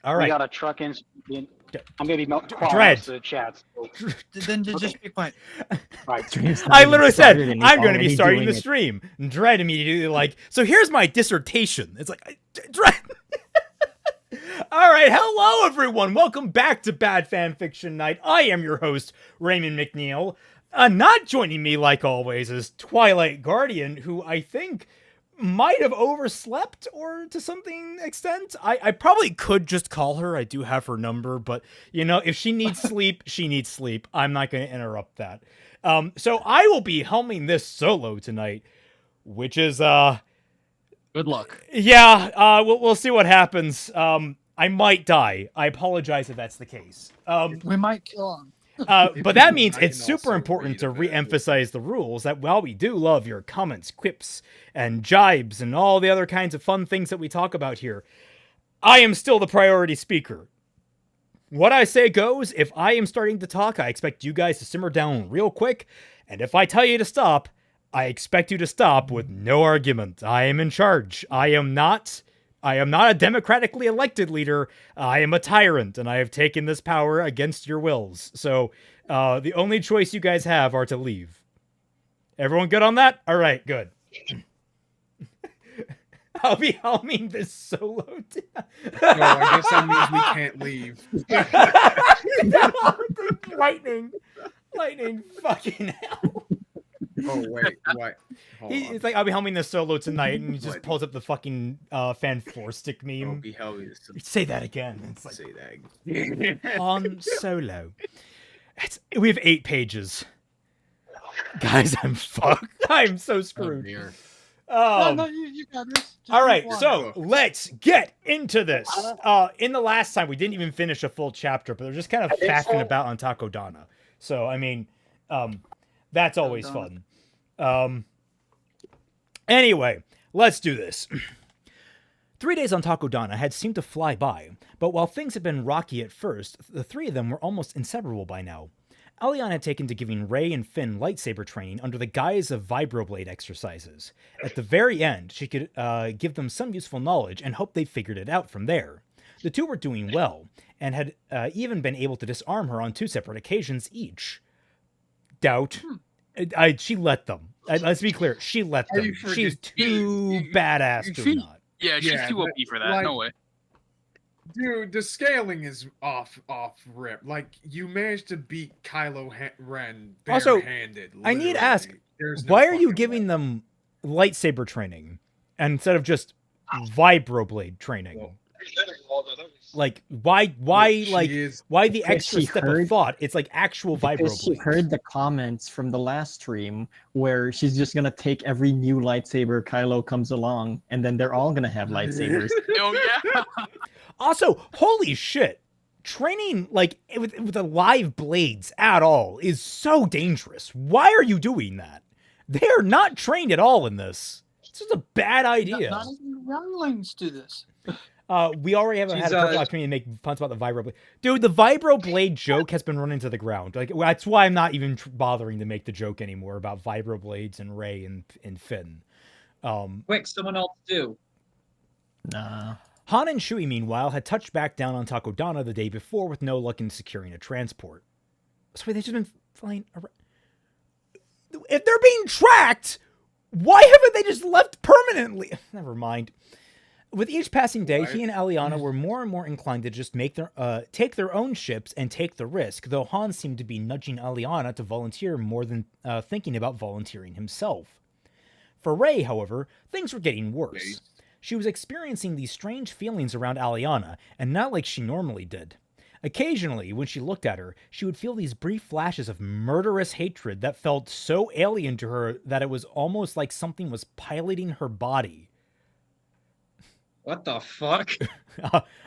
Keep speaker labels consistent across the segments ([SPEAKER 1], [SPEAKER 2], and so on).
[SPEAKER 1] All right.
[SPEAKER 2] We got a truck in. I'm gonna be
[SPEAKER 1] Dread.
[SPEAKER 2] to the chat. So.
[SPEAKER 3] Then just be quiet.
[SPEAKER 2] Right.
[SPEAKER 1] I literally said, I'm going to be starting the stream. And Dread immediately like, so here's my dissertation. It's like, Dread. All right, hello everyone. Welcome back to Bad Fanfiction Night. I am your host, Raymond McNeil. Not joining me, like always, is Twilight Guardian, who I think might have overslept or to something extent. I probably could just call her. I do have her number, but you know, if she needs sleep, she needs sleep. I'm not going to interrupt that. So I will be helming this solo tonight, which is
[SPEAKER 3] Good luck.
[SPEAKER 1] Yeah, we'll see what happens. I might die. I apologize if that's the case.
[SPEAKER 3] We might kill him.
[SPEAKER 1] But that means it's super important to re-emphasize the rules that while we do love your comments, quips, and jibes, and all the other kinds of fun things that we talk about here, I am still the priority speaker. What I say goes. If I am starting to talk, I expect you guys to simmer down real quick, and if I tell you to stop, I expect you to stop with no argument. I am in charge. I am not a democratically elected leader. I am a tyrant, and I have taken this power against your wills. So, the only choice you guys have are to leave. Everyone good on that? All right, good. I'll be helming this solo.
[SPEAKER 4] No, I guess that means we can't leave. Lightning,
[SPEAKER 1] fucking hell.
[SPEAKER 4] Oh, wait, what?
[SPEAKER 1] It's like, I'll be helming this solo tonight, and he just pulls up the fucking fan four stick meme.
[SPEAKER 4] I'll be helming this tonight.
[SPEAKER 1] Say that again. It's like,
[SPEAKER 4] say that again.
[SPEAKER 1] On solo. We have 8 pages. Guys, I'm fucked. I'm so screwed.
[SPEAKER 3] No, you got this.
[SPEAKER 1] All right, so let's get into this. In the last time, we didn't even finish a full chapter, but they're just kind of faffing about on Takodana. So, I mean, that's always fun. Anyway, let's do this. 3 days on Takodana had seemed to fly by, but while things had been rocky at first, the three of them were almost inseparable by now. Aliana had taken to giving Rey and Finn lightsaber training under the guise of vibroblade exercises. At the very end, she could give them some useful knowledge and hope they figured it out from there. The two were doing well, and had even been able to disarm her on 2 separate occasions each. Doubt. She let them. Let's be clear. She let them. She's too badass to not.
[SPEAKER 5] Yeah, she's too OP for that. Like, no way.
[SPEAKER 4] Dude, the scaling is off rip. Like, you managed to beat Kylo Ren barehanded.
[SPEAKER 1] Also, I need to ask, why are you giving them lightsaber training instead of just vibroblade training? Well, like, why the extra step of thought? It's like actual vibroblade.
[SPEAKER 6] She heard the comments from the last stream where she's just gonna take every new lightsaber Kylo comes along, and then they're all gonna have lightsabers.
[SPEAKER 5] Oh yeah.
[SPEAKER 1] Also, holy shit, training like with the live blades at all is so dangerous. Why are you doing that? They are not trained at all in this. It's just a bad idea.
[SPEAKER 3] Not even younglings do this.
[SPEAKER 1] We already have had a perfect opportunity to make puns about the vibroblade. Dude, the vibroblade joke has been running to the ground. Like, that's why I'm not even bothering to make the joke anymore about vibroblades and Rey and Finn.
[SPEAKER 7] Quick, someone else do.
[SPEAKER 6] Nah.
[SPEAKER 1] Han and Chewie, meanwhile, had touched back down on Takodana the day before with no luck in securing a transport. So they've just been flying around. If they're being tracked, why haven't they just left permanently? Never mind. With each passing day, he and Aliana were more and more inclined to just take their own ships and take the risk, though Han seemed to be nudging Aliana to volunteer more than thinking about volunteering himself. For Rey, however, things were getting worse. She was experiencing these strange feelings around Aliana, and not like she normally did. Occasionally, when she looked at her, she would feel these brief flashes of murderous hatred that felt so alien to her that it was almost like something was piloting her body.
[SPEAKER 7] What the fuck?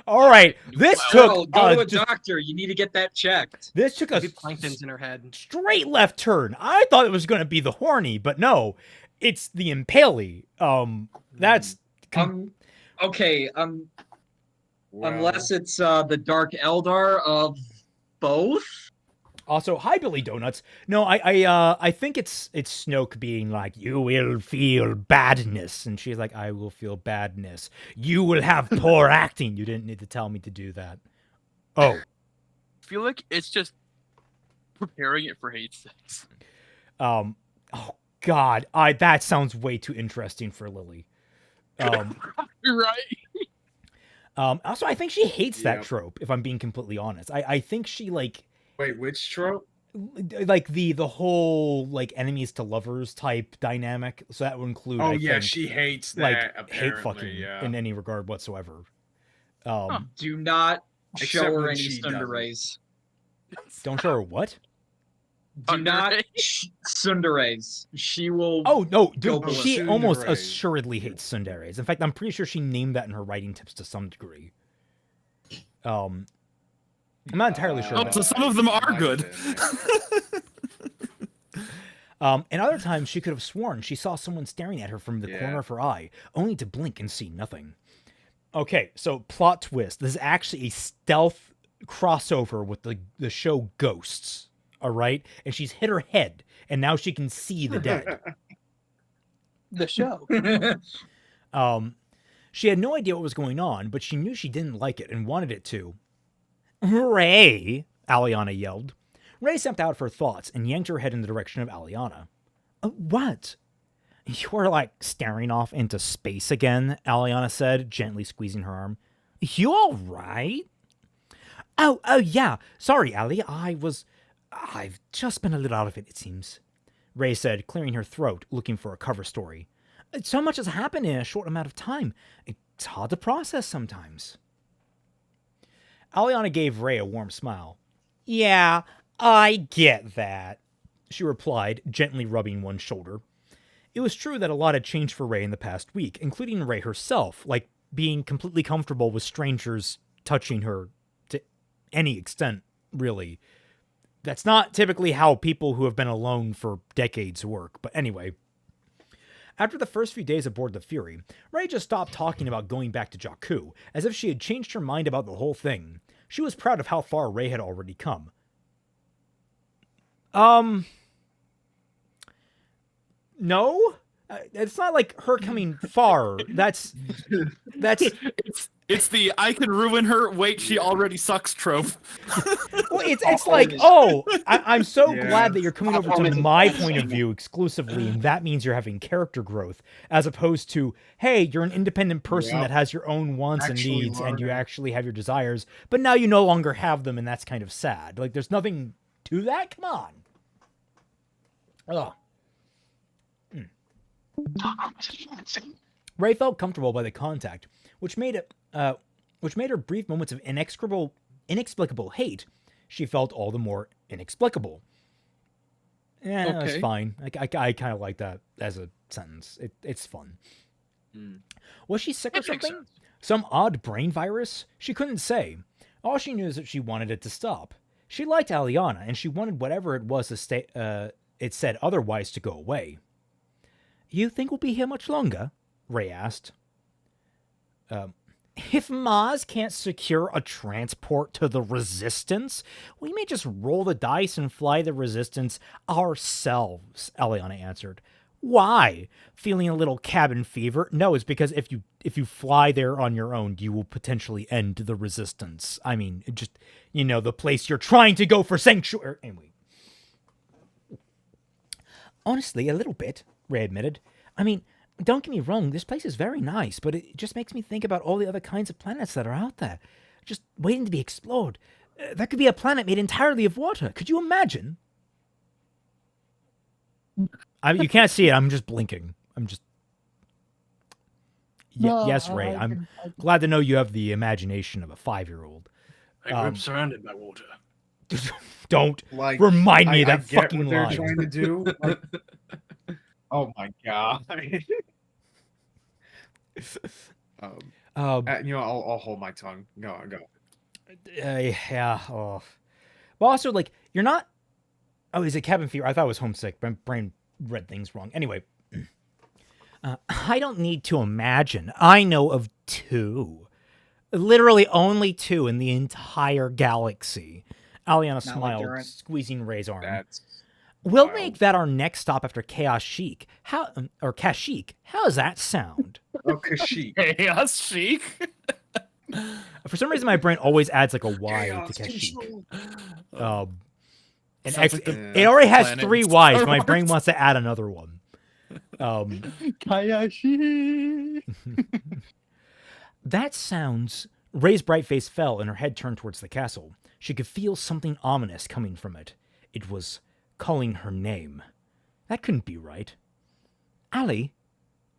[SPEAKER 1] All right, this took
[SPEAKER 7] go to a doctor. You need to get that checked.
[SPEAKER 1] This took a
[SPEAKER 3] plankton's in her head.
[SPEAKER 1] Straight left turn. I thought it was going to be the horny, but no, it's the impale. That's
[SPEAKER 7] okay. Unless it's the Dark Eldar of both.
[SPEAKER 1] Also, hi, Billy Donuts. No, I think it's Snoke being like, you will feel badness. And she's like, I will feel badness. You will have poor acting. You didn't need to tell me to do that. Oh.
[SPEAKER 5] I feel like it's just preparing it for hate sex.
[SPEAKER 1] Oh, God. That sounds way too interesting for Lily.
[SPEAKER 5] You're right.
[SPEAKER 1] Also, I think she hates that trope, if I'm being completely honest. I think she, like...
[SPEAKER 4] Wait, which trope?
[SPEAKER 1] Like the whole like enemies to lovers type dynamic. So that would include.
[SPEAKER 4] Oh
[SPEAKER 1] I
[SPEAKER 4] yeah,
[SPEAKER 1] think,
[SPEAKER 4] she hates that.
[SPEAKER 1] like
[SPEAKER 4] Apparently,
[SPEAKER 1] hate fucking
[SPEAKER 4] yeah.
[SPEAKER 1] in any regard whatsoever.
[SPEAKER 7] Do not
[SPEAKER 4] Except
[SPEAKER 7] show her
[SPEAKER 4] when
[SPEAKER 7] any
[SPEAKER 4] she
[SPEAKER 7] Sunder
[SPEAKER 4] doesn't.
[SPEAKER 7] rays.
[SPEAKER 1] Don't show her what?
[SPEAKER 7] Do not
[SPEAKER 5] Sundays?
[SPEAKER 7] Sunder rays. She will.
[SPEAKER 1] Oh no,
[SPEAKER 7] Go
[SPEAKER 1] dude, she
[SPEAKER 4] Sundays.
[SPEAKER 1] almost assuredly hates Sundares. In fact, I'm pretty sure she named that in her writing tips to some degree. I'm not entirely sure.
[SPEAKER 8] Oh,
[SPEAKER 1] but-
[SPEAKER 8] so some of them are good.
[SPEAKER 1] And other times she could have sworn she saw someone staring at her from the corner of her eye, only to blink and see nothing. Okay, so plot twist. This is actually a stealth crossover with the show Ghosts, all right? And she's hit her head, and now she can see the dead.
[SPEAKER 3] The show.
[SPEAKER 1] She had no idea what was going on, but she knew she didn't like it and wanted it to. Ray, Aliana yelled. Ray stepped out of her thoughts and yanked her head in the direction of Aliana. What? You are like staring off into space again, Aliana said, gently squeezing her arm. You all right? Oh, yeah. Sorry, Ali. I've just been a little out of it seems. Ray said, clearing her throat, looking for a cover story. So much has happened in a short amount of time. It's hard to process sometimes. Aliana gave Ray a warm smile. Yeah, I get that, she replied, gently rubbing one shoulder. It was true that a lot had changed for Ray in the past week, including Ray herself, like being completely comfortable with strangers touching her to any extent, really. That's not typically how people who have been alone for decades work, but anyway. After the first few days aboard the Fury, Ray just stopped talking about going back to Jakku, as if she had changed her mind about the whole thing. She was proud of how far Ray had already come. No? It's not like her coming far. That's
[SPEAKER 8] It's the I can ruin her. Wait, she already sucks trope.
[SPEAKER 1] well, it's like, oh, I'm so
[SPEAKER 4] Yeah.
[SPEAKER 1] glad that you're coming over to
[SPEAKER 2] Performance
[SPEAKER 1] my
[SPEAKER 2] is
[SPEAKER 1] point of view exclusively, and that means you're having character growth, as opposed to, hey, you're an independent person
[SPEAKER 4] Yeah.
[SPEAKER 1] that has your own wants
[SPEAKER 4] Actually
[SPEAKER 1] and needs, and you
[SPEAKER 4] learning.
[SPEAKER 1] actually have your desires, but now you no longer have them, and that's kind of sad. Like, there's nothing to that. Come on. Ugh. Ray felt comfortable by the contact, which made her brief moments of inexplicable hate. She felt all the more inexplicable. Yeah, that's
[SPEAKER 3] Okay.
[SPEAKER 1] fine. I kind of like that as a sentence. It's fun. Was she sick or
[SPEAKER 5] That makes
[SPEAKER 1] something?
[SPEAKER 5] sense.
[SPEAKER 1] Some odd brain virus? She couldn't say. All she knew is that she wanted it to stop. She liked Aliana, and she wanted whatever it was to stay. It said otherwise to go away. You think we'll be here much longer? Ray asked. If Mars can't secure a transport to the Resistance, we may just roll the dice and fly the Resistance ourselves, Aliana answered. Why? Feeling a little cabin fever? No, it's because if you fly there on your own, you will potentially end the Resistance. I mean, just, the place you're trying to go for sanctuary. Anyway. Honestly, a little bit, Ray admitted. I mean, don't get me wrong, this place is very nice, but it just makes me think about all the other kinds of planets that are out there, just waiting to be explored. That could be a planet made entirely of water. Could you imagine? You can't see it. I'm just blinking. I'm just... yes, Ray. I'm glad to know you have the imagination of a 5-year-old.
[SPEAKER 8] I'm surrounded by water.
[SPEAKER 1] Don't
[SPEAKER 4] Like,
[SPEAKER 1] remind me of
[SPEAKER 4] I
[SPEAKER 1] that
[SPEAKER 4] get
[SPEAKER 1] fucking
[SPEAKER 4] what they're
[SPEAKER 1] line.
[SPEAKER 4] trying to do. Like, oh my god. I'll hold my tongue. Go.
[SPEAKER 1] Yeah. Oh. But also, like, you're not... Oh, is it cabin fever? I thought it was homesick. My brain read things wrong. Anyway. I don't need to imagine. I know of 2. Literally only 2 in the entire galaxy. Aliana
[SPEAKER 3] like
[SPEAKER 1] smiled,
[SPEAKER 3] Durant.
[SPEAKER 1] squeezing Ray's arm.
[SPEAKER 4] That's
[SPEAKER 1] We'll
[SPEAKER 4] wild.
[SPEAKER 1] make that our next stop after Chaos Chic. Kashyyyk. How does that sound?
[SPEAKER 4] Oh, Kashyyyk.
[SPEAKER 8] Chaos Chic.
[SPEAKER 1] For some reason, my brain always adds like a Y
[SPEAKER 4] Chaos
[SPEAKER 1] to Kashyyyk.
[SPEAKER 4] control.
[SPEAKER 1] And
[SPEAKER 8] Sounds like
[SPEAKER 1] it already has
[SPEAKER 8] planet
[SPEAKER 1] 3
[SPEAKER 8] in
[SPEAKER 1] Ys,
[SPEAKER 8] Star
[SPEAKER 1] but my brain
[SPEAKER 8] Wars.
[SPEAKER 1] wants to add another one.
[SPEAKER 6] Kayashi.
[SPEAKER 1] That sounds... Ray's bright face fell and her head turned towards the castle. She could feel something ominous coming from it. It was calling her name. That couldn't be right. Allie,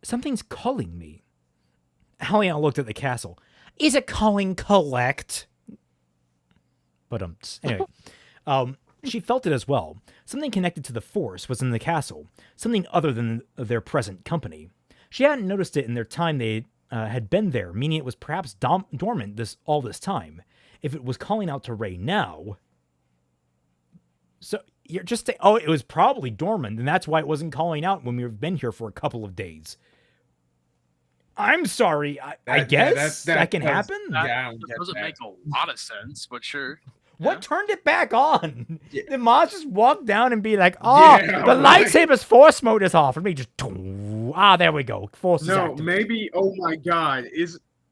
[SPEAKER 1] something's calling me. Aliana looked at the castle. Is it calling Collect? But anyway, she felt it as well. Something connected to the Force was in the castle. Something other than their present company. She hadn't noticed it in their time they had been there, meaning it was perhaps dormant all this time. If it was calling out to Ray now... So you're just saying, oh, it was probably dormant, and that's why it wasn't calling out when we've been here for a couple of days. I'm sorry. I guess that can happen.
[SPEAKER 4] Yeah,
[SPEAKER 5] That doesn't make a lot of sense, but sure.
[SPEAKER 1] What turned it back on? Did Maz just walk down and be like, oh,
[SPEAKER 4] Yeah,
[SPEAKER 1] the
[SPEAKER 4] right.
[SPEAKER 1] lightsaber's force mode is off. And me just, there we go. Force is
[SPEAKER 4] No,
[SPEAKER 1] activated.
[SPEAKER 4] maybe. Oh my God,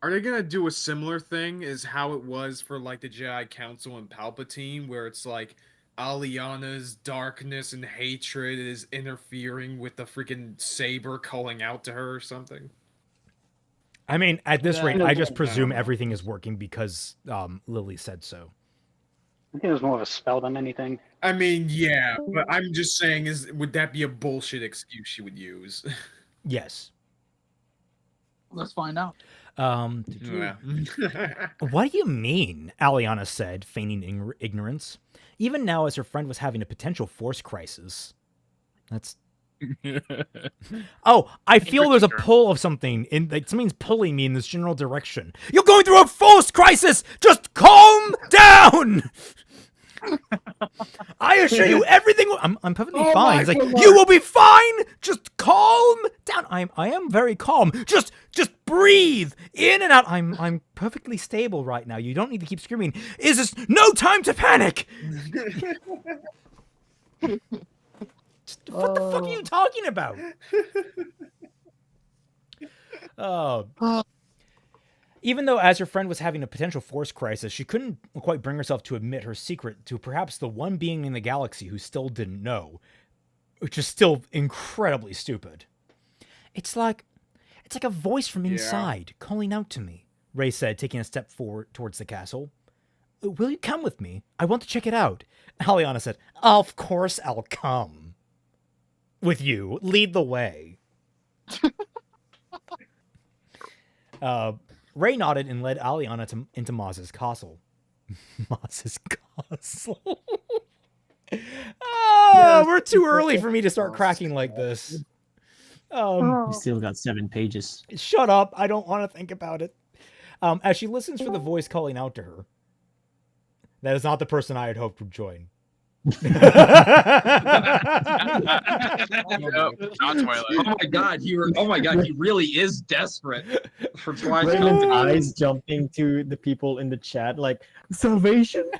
[SPEAKER 4] are they gonna do a similar thing as how it was for like the Jedi Council and Palpatine, where it's like Aliana's darkness and hatred is interfering with the freaking saber calling out to her or something?
[SPEAKER 1] I mean, at this rate, I just presume
[SPEAKER 4] know.
[SPEAKER 1] everything is working because Lily said so.
[SPEAKER 2] I think it was more of a spell than anything.
[SPEAKER 4] I mean, yeah, but I'm just saying, would that be a bullshit excuse she would use?
[SPEAKER 1] Yes.
[SPEAKER 3] Let's find out.
[SPEAKER 4] Yeah.
[SPEAKER 1] What do you mean? Aliana said, feigning ignorance. Even now, as her friend was having a potential force crisis. That's... Oh, I feel there's a pull of something. Something's pulling me in this general direction. You're going through a force crisis! Just calm down! I assure you, everything... I'm perfectly fine. He's like, you will be fine! Just calm down. I am very calm. Just breathe in and out. I'm perfectly stable right now. You don't need to keep screaming. Is this no time to panic? What the fuck are you talking about? Even though as her friend was having a potential force crisis, she couldn't quite bring herself to admit her secret to perhaps the one being in the galaxy who still didn't know, which is still incredibly stupid. It's like a voice from inside calling out to me, Ray said, taking a step forward towards the castle. Will you come with me? I want to check it out. Aliana said, of course I'll come. With you. Lead the way. Ray nodded and led Aliana into Maz's castle. Maz's castle? We're too early for me to start cracking like this.
[SPEAKER 6] You still got 7 pages.
[SPEAKER 1] Shut up. I don't want to think about it. As she listens for the voice calling out to her. That is not the person I had hoped would join.
[SPEAKER 5] Not Twilight.
[SPEAKER 7] Oh my god, he really is desperate for Twilight.
[SPEAKER 6] Raymond's eyes jumping to the people in the chat like, salvation?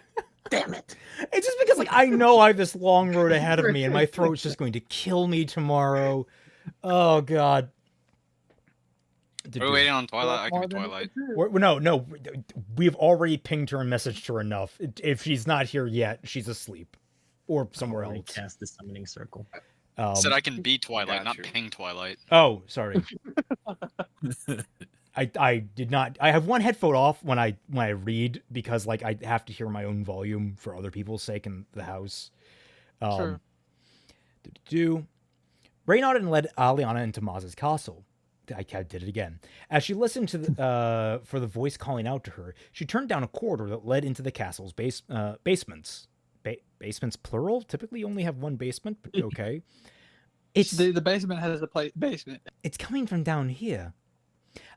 [SPEAKER 6] Damn it.
[SPEAKER 1] It's just because I know I have this long road ahead of me and my throat's just going to kill me tomorrow. Oh, God.
[SPEAKER 9] We're waiting on Twilight. I can be Twilight.
[SPEAKER 1] No. We've already pinged her and messaged her enough. If she's not here yet, she's asleep. Or somewhere else.
[SPEAKER 6] Cast the summoning circle.
[SPEAKER 9] Said I can be Twilight, not ping Twilight.
[SPEAKER 1] Oh, sorry. I did not. I have one headphone off when I read because I have to hear my own volume for other people's sake in the house.
[SPEAKER 3] Sure.
[SPEAKER 1] Ray nodded and led Aliana into Maz's castle. I did it again. As she listened to for the voice calling out to her, she turned down a corridor that led into the castle's basements. Basements plural? Typically you only have one basement, but okay.
[SPEAKER 3] It's the basement has a basement.
[SPEAKER 1] It's coming from down here.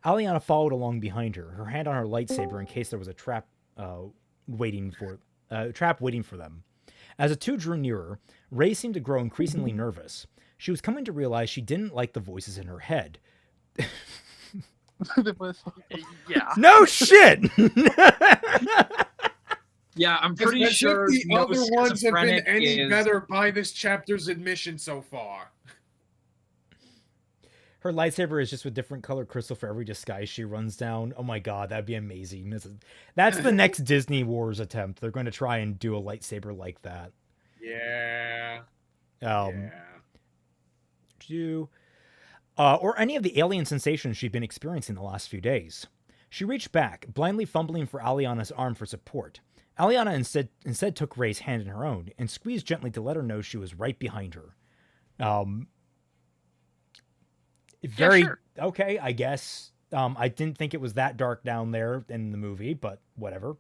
[SPEAKER 1] Aliana followed along behind her, her hand on her lightsaber in case there was a trap waiting for them. As the two drew nearer, Ray seemed to grow increasingly nervous. She was coming to realize she didn't like the voices in her head.
[SPEAKER 5] Yeah.
[SPEAKER 1] No shit!
[SPEAKER 7] Yeah, I'm pretty
[SPEAKER 4] As if
[SPEAKER 7] sure
[SPEAKER 4] the
[SPEAKER 7] no
[SPEAKER 4] other ones have been
[SPEAKER 7] schizophrenic
[SPEAKER 4] any
[SPEAKER 7] is-
[SPEAKER 4] better by this chapter's admission so far.
[SPEAKER 1] Her lightsaber is just with different color crystal for every disguise she runs down. Oh my god, that'd be amazing. That's the next Disney Wars attempt. They're going to try and do a lightsaber like that.
[SPEAKER 4] Yeah.
[SPEAKER 1] Or any of the alien sensations she'd been experiencing the last few days. She reached back, blindly fumbling for Aliana's arm for support. Aliana instead took Rey's hand in her own and squeezed gently to let her know she was right behind her. Very
[SPEAKER 5] sure.
[SPEAKER 1] okay, I guess. I didn't think it was that dark down there in the movie, but whatever.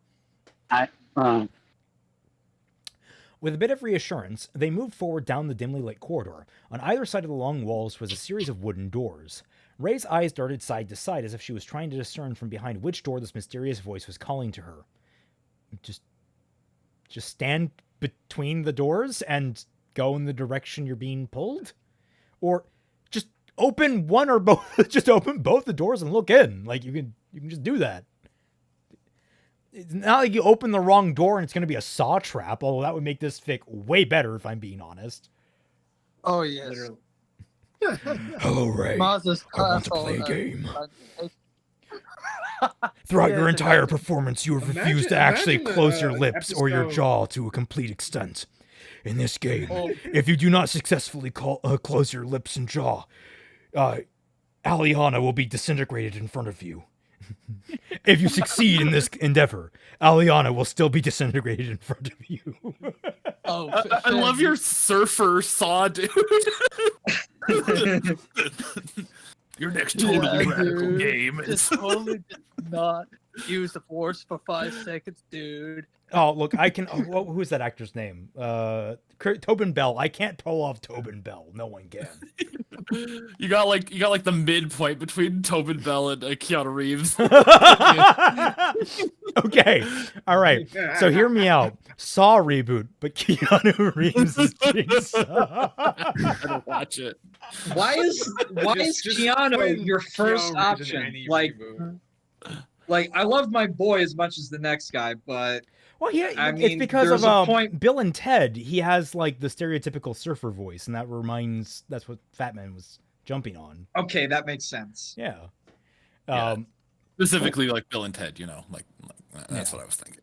[SPEAKER 1] With a bit of reassurance, they moved forward down the dimly lit corridor. On either side of the long walls was a series of wooden doors. Rey's eyes darted side to side as if she was trying to discern from behind which door this mysterious voice was calling to her. Just stand between the doors and go in the direction you're being pulled? Or just open one or both, just open both the doors and look in. Like, you can just do that. It's not like you open the wrong door and it's going to be a saw trap, although that would make this fic way better if I'm being honest.
[SPEAKER 3] Oh, yes.
[SPEAKER 1] Hello, Rey.
[SPEAKER 3] Maz's
[SPEAKER 1] I want to play a game. Throughout your entire performance, you have refused to actually close your lips or your jaw to a complete extent. In this game, if you do not successfully close your lips and jaw, Aliana will be disintegrated in front of you. If you succeed in this endeavor, Aliana will still be disintegrated in front of you.
[SPEAKER 8] I love your surfer saw, dude. Your next totally radical game is
[SPEAKER 3] Just totally did not use the force for 5 seconds, dude.
[SPEAKER 1] Oh, look, I can... who's that actor's name? Tobin Bell. I can't pull off Tobin Bell. No one can.
[SPEAKER 8] You got like the midpoint between Tobin Bell and Keanu Reeves.
[SPEAKER 1] Okay. All right. So hear me out. Saw reboot, but Keanu Reeves is Jigsaw.
[SPEAKER 8] I don't watch it.
[SPEAKER 7] Why is Keanu your first option? Like I love my boy as much as the next guy, but
[SPEAKER 1] well, yeah,
[SPEAKER 7] I mean,
[SPEAKER 1] it's because
[SPEAKER 7] there's
[SPEAKER 1] of
[SPEAKER 7] a point.
[SPEAKER 1] Bill and Ted. He has like the stereotypical surfer voice, and that's what Fat Man was jumping on.
[SPEAKER 7] Okay, that makes sense.
[SPEAKER 1] Yeah.
[SPEAKER 8] Specifically, like Bill and Ted, like that's what I was thinking.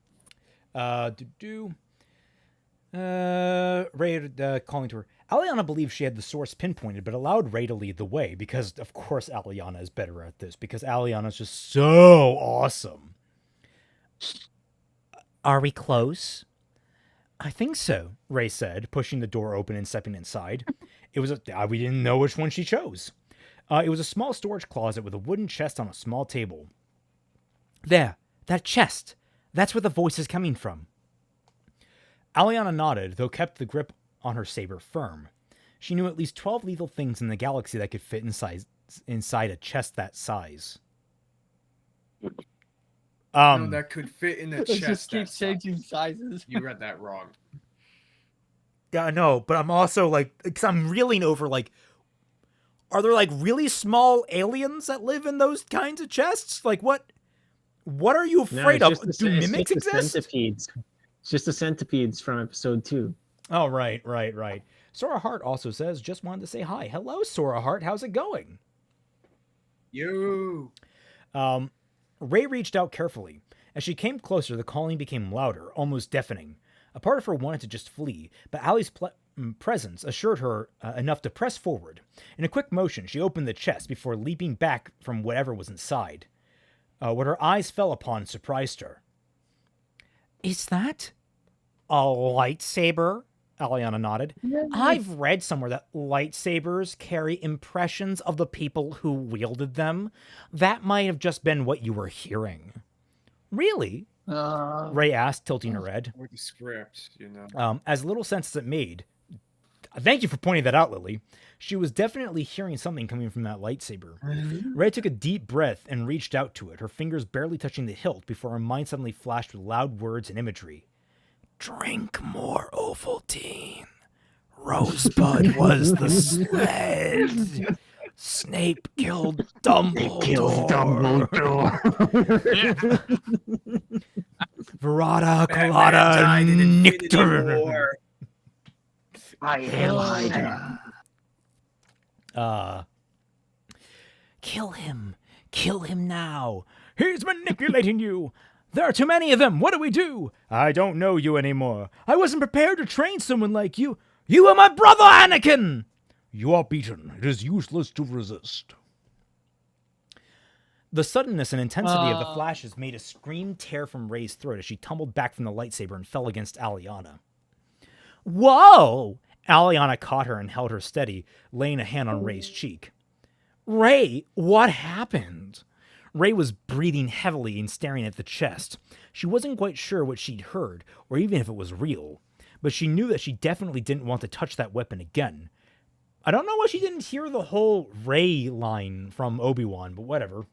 [SPEAKER 1] Rey calling to her. Aliana believed she had the source pinpointed, but allowed Rey to lead the way because, of course, Aliana is better at this because Aliana's just so awesome. Are we close? I think so, Rey said, pushing the door open and stepping inside. It was we didn't know which one she chose. It was a small storage closet with a wooden chest on a small table. There, that chest. That's where the voice is coming from. Aliana nodded, though kept the grip on her saber firm. She knew at least 12 lethal things in the galaxy that could fit inside a chest that size.
[SPEAKER 4] No, that could fit in a chest.
[SPEAKER 3] It just keeps changing sizes.
[SPEAKER 4] You read that wrong.
[SPEAKER 1] Yeah, I know, but I'm also because I'm reeling over are there really small aliens that live in those kinds of chests? What are you afraid of? Do mimics exist?
[SPEAKER 6] Centipedes. It's just the centipedes from episode 2.
[SPEAKER 1] Oh, right. Sora Hart also says, just wanted to say hi. Hello, Sora Hart. How's it going?
[SPEAKER 4] You.
[SPEAKER 1] Rey reached out carefully. As she came closer, the calling became louder, almost deafening. A part of her wanted to just flee, but Ali's presence assured her enough to press forward. In a quick motion, she opened the chest before leaping back from whatever was inside. What her eyes fell upon surprised her. Is that a lightsaber? Aliana nodded. I've read somewhere that lightsabers carry impressions of the people who wielded them. That might have just been what you were hearing. Really? Rey asked, tilting her head.
[SPEAKER 4] Or the script,
[SPEAKER 1] As little sense as it made. Thank you for pointing that out, Lily. She was definitely hearing something coming from that lightsaber. Rey took a deep breath and reached out to it, her fingers barely touching the hilt before her mind suddenly flashed with loud words and imagery. Drink more Ovaltine. Rosebud was the sled. Snape killed Dumbledore. Verada,
[SPEAKER 4] Batman
[SPEAKER 1] colada,
[SPEAKER 4] died in Infinity
[SPEAKER 1] nectar.
[SPEAKER 4] War.
[SPEAKER 2] I am Hydra.
[SPEAKER 1] Kill him. Kill him now. He's manipulating you. There are too many of them. What do we do? I don't know you anymore. I wasn't prepared to train someone like you. You are my brother, Anakin. You are beaten. It is useless to resist. The suddenness and intensity of the flashes made a scream tear from Rey's throat as she tumbled back from the lightsaber and fell against Aliana. Whoa! Aliana caught her and held her steady, laying a hand on Rey's cheek. Rey, what happened? Rey was breathing heavily and staring at the chest. She wasn't quite sure what she'd heard, or even if it was real, but she knew that she definitely didn't want to touch that weapon again. I don't know why she didn't hear the whole Rey line from Obi-Wan, but whatever.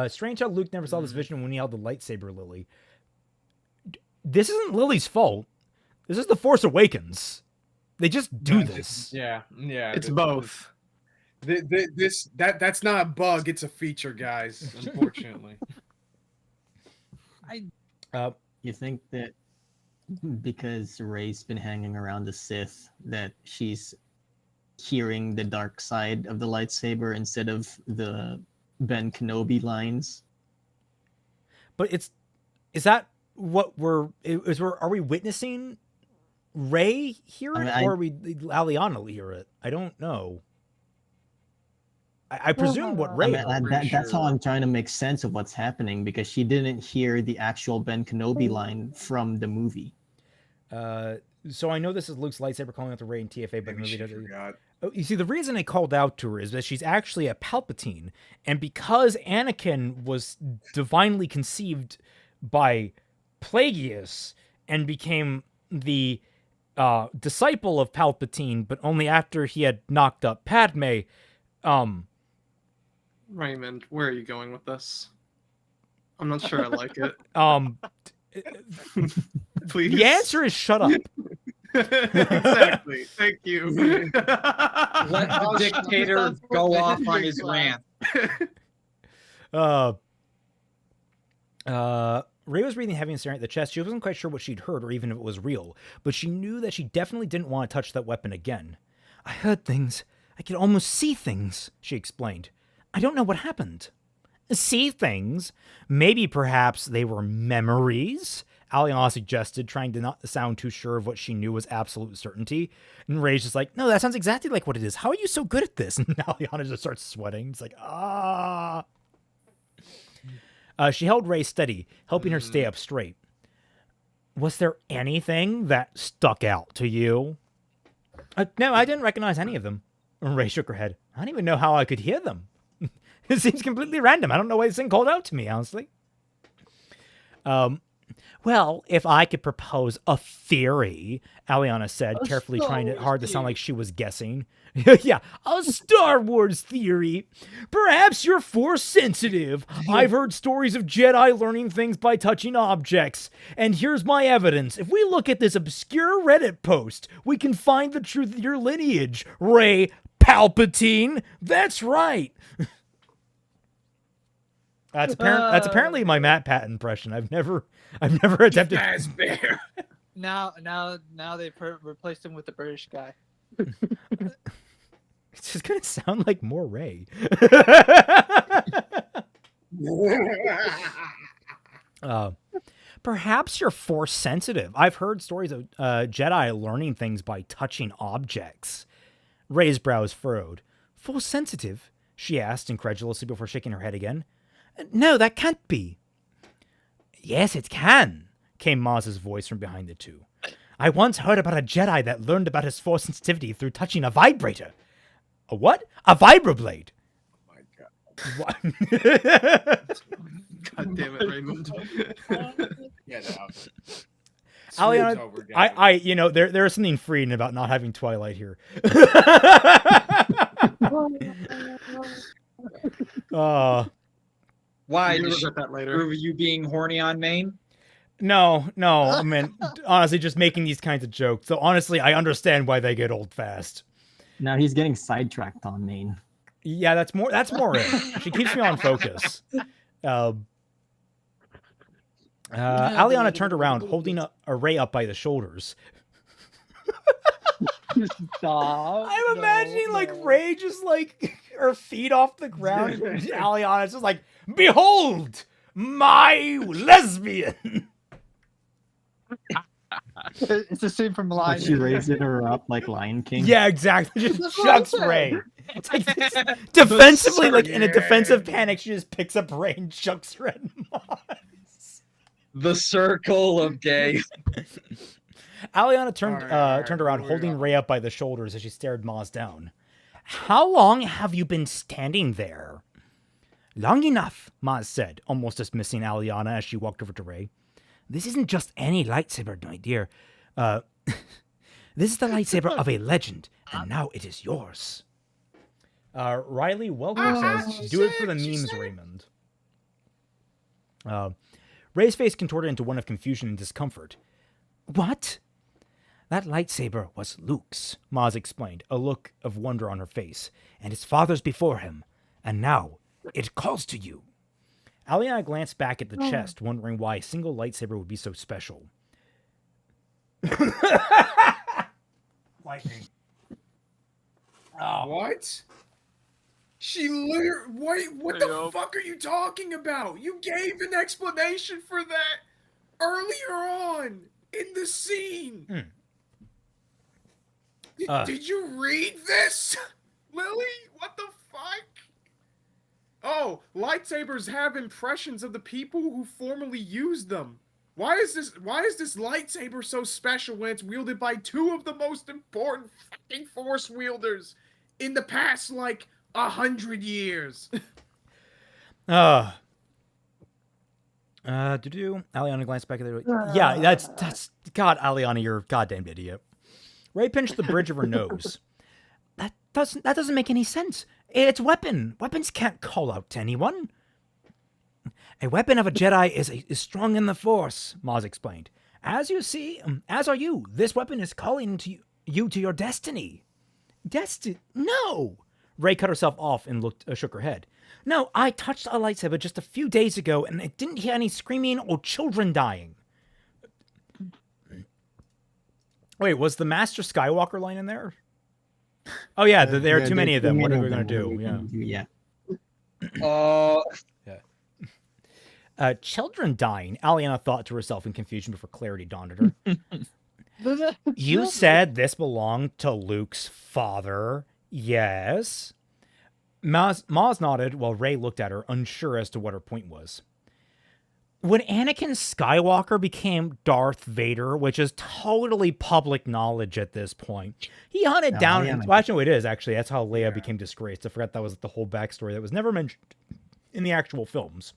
[SPEAKER 1] Strange how Luke never saw this vision when he held the lightsaber Lily. This isn't Lily's fault. This is The Force Awakens. They just do this.
[SPEAKER 4] Yeah.
[SPEAKER 10] It's both.
[SPEAKER 4] That's not a bug, it's a feature, guys, unfortunately.
[SPEAKER 6] You think that because Rey's been hanging around the Sith, that she's hearing the dark side of the lightsaber instead of the Ben Kenobi lines?
[SPEAKER 1] But is that what are we witnessing Rey hear it, or are we Aliana hear it? I don't know. I presume what Rey.
[SPEAKER 6] That's how I'm trying to make sense of what's happening, because she didn't hear the actual Ben Kenobi line from the movie.
[SPEAKER 1] So I know this is Luke's lightsaber calling out to Rey in TFA, but the movie doesn't.
[SPEAKER 4] Forgot.
[SPEAKER 1] Oh, you see, the reason I called out to her is that she's actually a Palpatine, and because Anakin was divinely conceived by Plagueis and became the disciple of Palpatine, but only after he had knocked up Padme.
[SPEAKER 10] Raymond, where are you going with this? I'm not sure I like it. Please.
[SPEAKER 1] The answer is shut up.
[SPEAKER 10] Exactly. Thank you.
[SPEAKER 7] Let the dictator go off on his rant.
[SPEAKER 1] Rey was breathing heavy and staring at the chest. She wasn't quite sure what she'd heard or even if it was real, but she knew that she definitely didn't want to touch that weapon again. I heard things. I could almost see things, she explained. I don't know what happened. See things? Maybe perhaps they were memories? Aliana suggested, trying to not sound too sure of what she knew was absolute certainty. And Rey's just like, no, that sounds exactly like what it is. How are you so good at this? And Aliana just starts sweating. It's like, ah. She held Rey steady, helping her stay up straight. Was there anything that stuck out to you? No, I didn't recognize any of them. Rey shook her head. I don't even know how I could hear them. It seems completely random. I don't know why this thing called out to me, honestly. Well, if I could propose a theory, Aliana said, carefully trying hard to sound like she was guessing. Yeah, a Star Wars theory. Perhaps you're Force sensitive. I've heard stories of Jedi learning things by touching objects. And here's my evidence. If we look at this obscure Reddit post, we can find the truth of your lineage, Rey Palpatine. That's right. That's apparently my Matt Pat impression. I've never attempted.
[SPEAKER 4] Bear.
[SPEAKER 3] Now they've replaced him with the British guy.
[SPEAKER 1] It's just gonna sound like more Rey. Perhaps you're Force sensitive. I've heard stories of Jedi learning things by touching objects. Rey's brows furrowed. Force sensitive? She asked incredulously before shaking her head again. No, that can't be. Yes, it can, came Maz's voice from behind the two. I once heard about a Jedi that learned about his Force sensitivity through touching a vibrator. A what? A vibroblade.
[SPEAKER 4] Oh my god.
[SPEAKER 1] What?
[SPEAKER 10] God damn it, Raymond.
[SPEAKER 4] Get out.
[SPEAKER 1] Aliana, there is something freeing about not having Twilight here.
[SPEAKER 7] Why?
[SPEAKER 10] You'll
[SPEAKER 7] Did she
[SPEAKER 10] regret that later.
[SPEAKER 7] prove you being horny on main?
[SPEAKER 1] No. I mean, honestly, just making these kinds of jokes. So honestly, I understand why they get old fast.
[SPEAKER 6] Now he's getting sidetracked on main.
[SPEAKER 1] Yeah, that's more it. She keeps me on focus. Aliana turned around, holding a Rey up by the shoulders.
[SPEAKER 3] Stop.
[SPEAKER 1] I'm imagining like Rey just like her feet off the ground. And Aliana's just like, "Behold, my lesbian."
[SPEAKER 3] It's a scene from Lion
[SPEAKER 6] She
[SPEAKER 3] King.
[SPEAKER 6] raising her up like Lion King.
[SPEAKER 1] Yeah, exactly. Just chucks Rey. It's like defensively, like in a defensive panic, she just picks up Rey and chucks her at Maz.
[SPEAKER 7] The circle of gay.
[SPEAKER 1] Aliana turned around, holding Rey up by the shoulders as she stared Maz down. "How long have you been standing there?" "Long enough," Maz said, almost dismissing Aliana as she walked over to Rey. "This isn't just any lightsaber, my dear. This is the lightsaber of a legend, and now it is yours." Riley Welker says, "Do it for the memes, Raymond." Rey's face contorted into one of confusion and discomfort. "What?" "That lightsaber was Luke's," Maz explained, a look of wonder on her face, "and his father's before him, and now it calls to you." Aliana glanced back at the chest, wondering why a single lightsaber would be so special. Lightning. Oh.
[SPEAKER 4] What? She literally. Wait, what the fuck are you talking about? You gave an explanation for that earlier on in the scene. Did you read this, Lily? What the fuck? Oh, lightsabers have impressions of the people who formerly used them. Why is this lightsaber so special when it's wielded by two of the most important fucking force wielders in the past, like, 100 years?
[SPEAKER 1] Aliana glanced back at the... Yeah, that's... God, Aliana, you're a goddamn idiot. Rey pinched the bridge of her nose. That doesn't make any sense. It's weapon. Weapons can't call out to anyone. A weapon of a Jedi is strong in the Force, Maz explained. As you see, as are you. This weapon is calling to you to your destiny. No! Rey cut herself off and shook her head. No, I touched a lightsaber just a few days ago, and I didn't hear any screaming or children dying. Wait, was the Master Skywalker line in there? Oh yeah, there are too many of them. What are we gonna do?
[SPEAKER 6] Yeah.
[SPEAKER 1] Children dying. Aliana thought to herself in confusion before clarity dawned on her. You said this belonged to Luke's father. Yes. Maz nodded while Rey looked at her, unsure as to what her point was. When Anakin Skywalker became Darth Vader, which is totally public knowledge at this point, he hunted down... Well, actually, it is, actually. That's how Leia became disgraced. I forgot that was the whole backstory that was never mentioned in the actual films.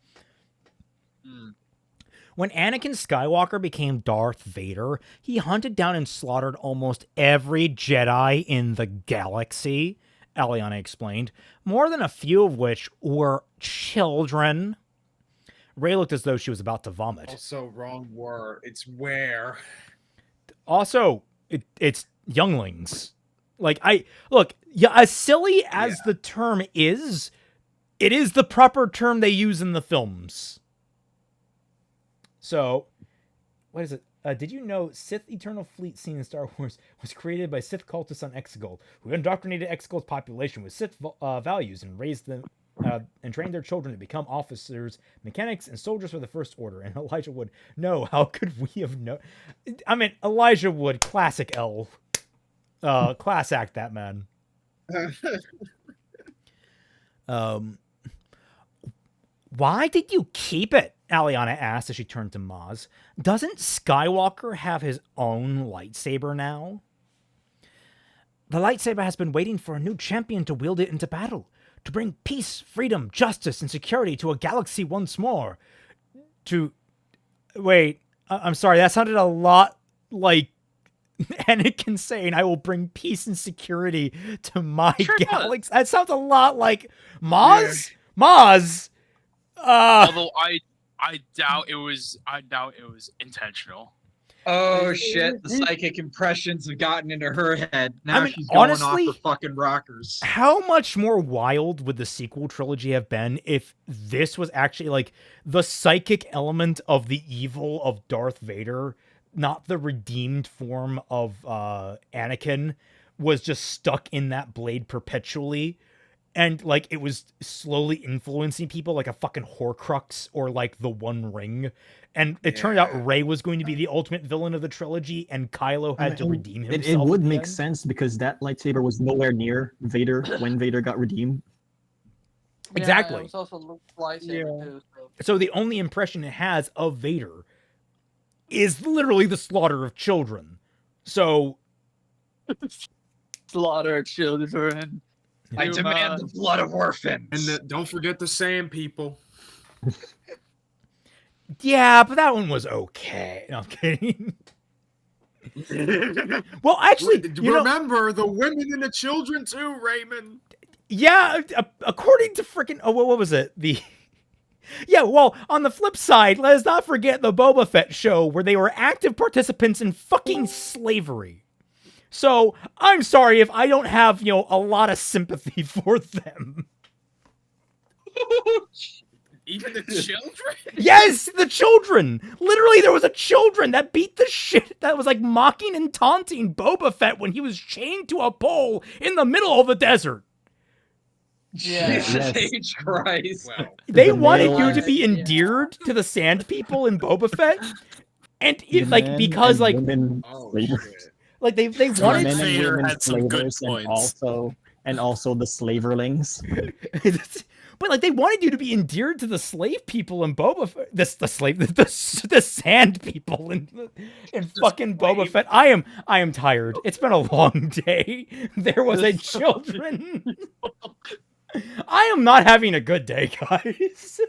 [SPEAKER 1] When Anakin Skywalker became Darth Vader, he hunted down and slaughtered almost every Jedi in the galaxy, Aliana explained, more than a few of which were children. Rey looked as though she was about to vomit.
[SPEAKER 4] Also, wrong word. It's where.
[SPEAKER 1] Also, it's younglings. Like, as silly as the term is, it is the proper term they use in the films. So, what is it? Did you know Sith Eternal Fleet scene in Star Wars was created by Sith cultists on Exegol, who indoctrinated Exegol's population with Sith values and raised them and trained their children to become officers, mechanics, and soldiers for the First Order? And Elijah Wood, no, how could we have known? I mean, Elijah Wood, classic L. Class act, that man. Why did you keep it? Aliana asked as she turned to Maz. Doesn't Skywalker have his own lightsaber now? The lightsaber has been waiting for a new champion to wield it into battle, to bring peace, freedom, justice, and security to a galaxy once more. Wait, I'm sorry, that sounded a lot like Anakin saying, I will bring peace and security to my galaxy. That sounds a lot like Maz? Yeah. Maz!
[SPEAKER 5] Although I doubt it was intentional.
[SPEAKER 7] Oh shit! The psychic impressions have gotten into her head. Now
[SPEAKER 1] I mean,
[SPEAKER 7] she's going
[SPEAKER 1] honestly,
[SPEAKER 7] off her fucking rockers.
[SPEAKER 1] How much more wild would the sequel trilogy have been if this was actually like the psychic element of the evil of Darth Vader, not the redeemed form of Anakin, was just stuck in that blade perpetually, and like it was slowly influencing people like a fucking Horcrux or like the One Ring. And it turned out Rey was going to be the ultimate villain of the trilogy, and Kylo had to redeem himself.
[SPEAKER 6] It would make sense because that lightsaber was nowhere near Vader when Vader got redeemed.
[SPEAKER 1] Exactly.
[SPEAKER 3] Yeah, it was also Luke's lightsaber too.
[SPEAKER 1] So the only impression it has of Vader is literally the slaughter of children. So
[SPEAKER 3] slaughter of children.
[SPEAKER 7] I demand the blood of orphans.
[SPEAKER 4] And don't forget the Sand people.
[SPEAKER 1] Yeah, but that one was okay. No, I'm kidding. Well, actually,
[SPEAKER 4] remember the women and the children too, Raymond.
[SPEAKER 1] Yeah, according to freaking what was it? Yeah, well, on the flip side, let us not forget the Boba Fett show where they were active participants in fucking slavery. So, I'm sorry if I don't have, a lot of sympathy for them.
[SPEAKER 4] Even the children?
[SPEAKER 1] Yes, the children! Literally, there was a children that beat the shit, that was like mocking and taunting Boba Fett when he was chained to a pole in the middle of the desert.
[SPEAKER 7] Jesus H. Christ.
[SPEAKER 4] Wow.
[SPEAKER 1] They wanted you to be endeared to the Sand People in Boba Fett, and because they wanted
[SPEAKER 6] Vader had some good points, and also the slaverlings.
[SPEAKER 1] But like they wanted you to be endeared to the slave people in Boba Fett, the Sand People in fucking Boba Fett. I am tired. It's been a long day. There was a children. I am not having a good day, guys.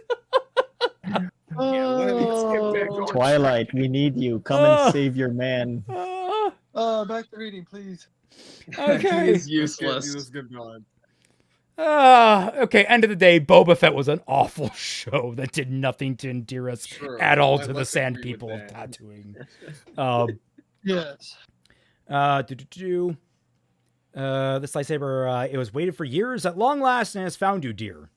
[SPEAKER 6] Twilight, we need you. Come and save your man.
[SPEAKER 3] Back to reading, please.
[SPEAKER 1] Okay.
[SPEAKER 10] He's useless.
[SPEAKER 1] Okay, end of the day, Boba Fett was an awful show that did nothing to endear us at all to the Sand People of Tatooine.
[SPEAKER 3] Yes.
[SPEAKER 1] This lightsaber, it was waited for years at long last and has found you, dear.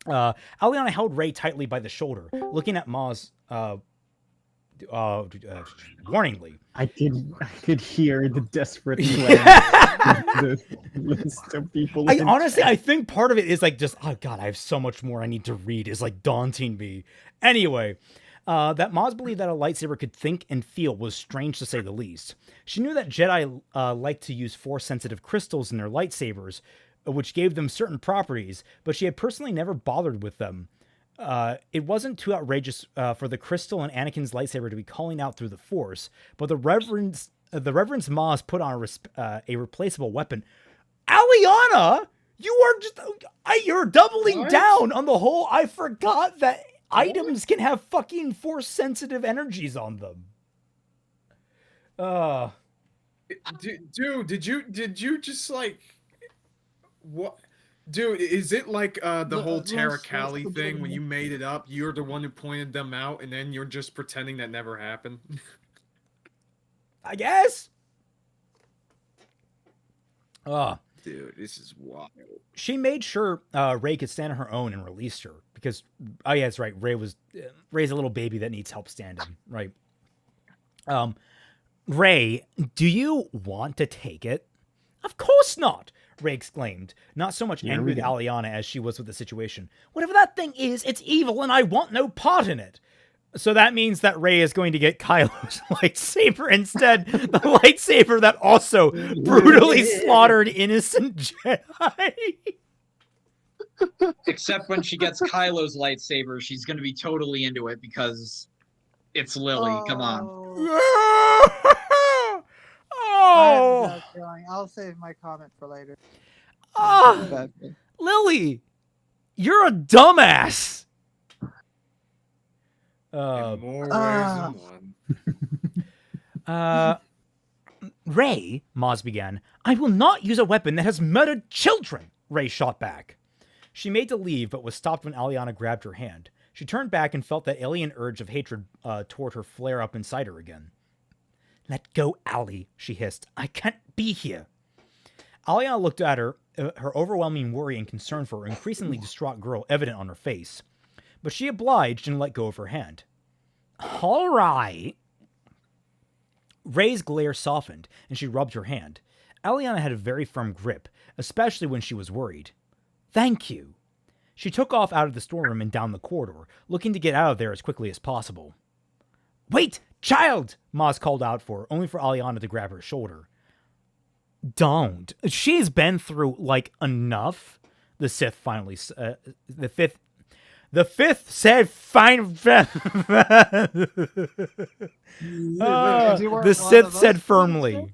[SPEAKER 1] Aliana held Rey tightly by the shoulder, looking at Maz warningly.
[SPEAKER 6] I could hear the desperate the list of people.
[SPEAKER 1] I think part of it is like just, oh god, I have so much more I need to read, is like daunting me. Anyway, that Maz believed that a lightsaber could think and feel was strange to say the least. She knew that Jedi liked to use Force-sensitive crystals in their lightsabers, which gave them certain properties, but she had personally never bothered with them. It wasn't too outrageous for the crystal and Anakin's lightsaber to be calling out through the Force, but the reverence Maz put on a replaceable weapon. Aliana, you're doubling down on the whole. I forgot that items can have fucking Force-sensitive energies on them.
[SPEAKER 4] Dude, did you just like what? Dude, is it like the whole Terra Cali thing when you made it up? You're the one who pointed them out, and then you're just pretending that never happened.
[SPEAKER 1] I guess.
[SPEAKER 4] Dude, this is wild.
[SPEAKER 1] She made sure Rey could stand on her own and released her because, oh yeah, that's right. Rey's a little baby that needs help standing, right? Rey, do you want to take it? Of course not, Rey exclaimed, not so much angry with Aliana as she was with the situation. Whatever that thing is, it's evil and I want no part in it. So that means that Rey is going to get Kylo's lightsaber instead, the lightsaber that also brutally slaughtered innocent Jedi.
[SPEAKER 7] Except when she gets Kylo's lightsaber, she's going to be totally into it because it's Lily. Come on.
[SPEAKER 1] Oh!
[SPEAKER 11] I'll save my comment for later.
[SPEAKER 1] Lily, you're a dumbass.
[SPEAKER 4] More ways than one.
[SPEAKER 1] Rey, Maz began, I will not use a weapon that has murdered children, Rey shot back. She made to leave, but was stopped when Aliana grabbed her hand. She turned back and felt that alien urge of hatred toward her flare up inside her again. Let go, Allie, she hissed. I can't be here. Aliana looked at her, her overwhelming worry and concern for her increasingly distraught girl evident on her face. But she obliged and let go of her hand. All right. Ray's glare softened, and she rubbed her hand. Aliana had a very firm grip, especially when she was worried. Thank you. She took off out of the storeroom and down the corridor, looking to get out of there as quickly as possible. Wait, child! Maz called out for her, only for Aliana to grab her shoulder. Don't. She's been through, enough. The Sith finally... The fifth said fine... the Sith said firmly.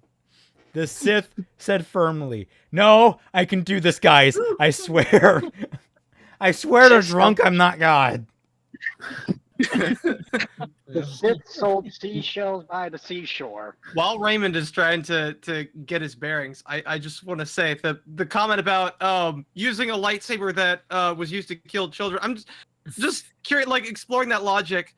[SPEAKER 1] The Sith said firmly. No, I can do this, guys. I swear. I swear to drunk I'm not God.
[SPEAKER 2] The Sith sold seashells by the seashore.
[SPEAKER 10] While Raymond is trying to get his bearings, I just want to say the comment about using a lightsaber that was used to kill children. I'm just curious, exploring that logic.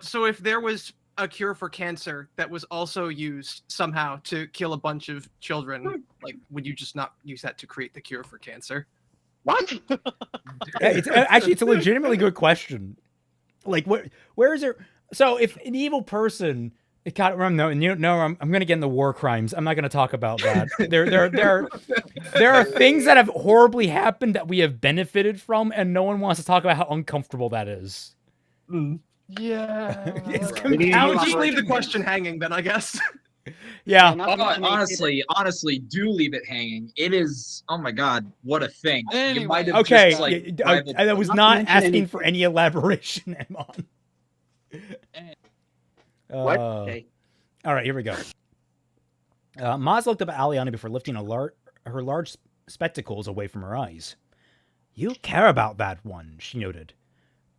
[SPEAKER 10] So if there was a cure for cancer that was also used somehow to kill a bunch of children, would you just not use that to create the cure for cancer?
[SPEAKER 2] What?
[SPEAKER 1] It's a legitimately good question. Where is there? So if an evil person, I'm going to get into war crimes. I'm not going to talk about that. There are things that have horribly happened that we have benefited from, and no one wants to talk about how uncomfortable that is.
[SPEAKER 3] Yeah.
[SPEAKER 1] It's
[SPEAKER 10] I'll just leave the question hanging then, I guess.
[SPEAKER 1] Yeah.
[SPEAKER 7] Honestly, do leave it hanging. It is. Oh my God, what a thing!
[SPEAKER 3] Anyway.
[SPEAKER 7] You might have
[SPEAKER 1] Okay,
[SPEAKER 7] just,
[SPEAKER 1] I was not asking for any elaboration, Emon.
[SPEAKER 2] What?
[SPEAKER 1] All right, here we go. Maz looked up at Aliana before lifting her large spectacles away from her eyes. You care about that one, she noted.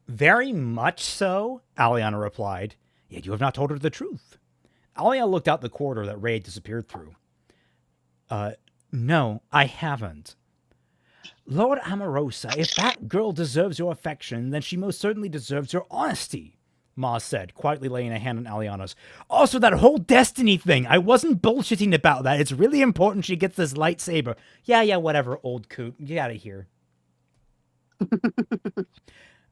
[SPEAKER 1] Very much so, Aliana replied. Yet you have not told her the truth. Aliana looked out the corridor that Ray had disappeared through. No, I haven't. Lord Amorosa, if that girl deserves your affection, then she most certainly deserves your honesty, Maz said, quietly laying a hand on Aliana's. Also, that whole destiny thing, I wasn't bullshitting about that. It's really important she gets this lightsaber. Yeah, whatever, old coot. Get out of here.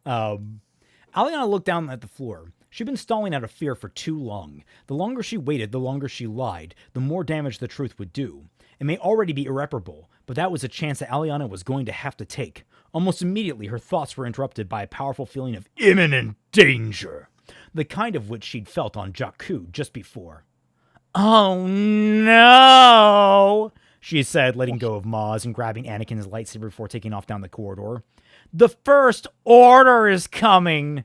[SPEAKER 1] Aliana looked down at the floor. She'd been stalling out of fear for too long. The longer she waited, the longer she lied, the more damage the truth would do. It may already be irreparable, but that was a chance that Aliana was going to have to take. Almost immediately, her thoughts were interrupted by a powerful feeling of imminent danger, the kind of which she'd felt on Jakku just before. Oh no, she said, letting go of Maz and grabbing Anakin's lightsaber before taking off down the corridor. The First Order is coming!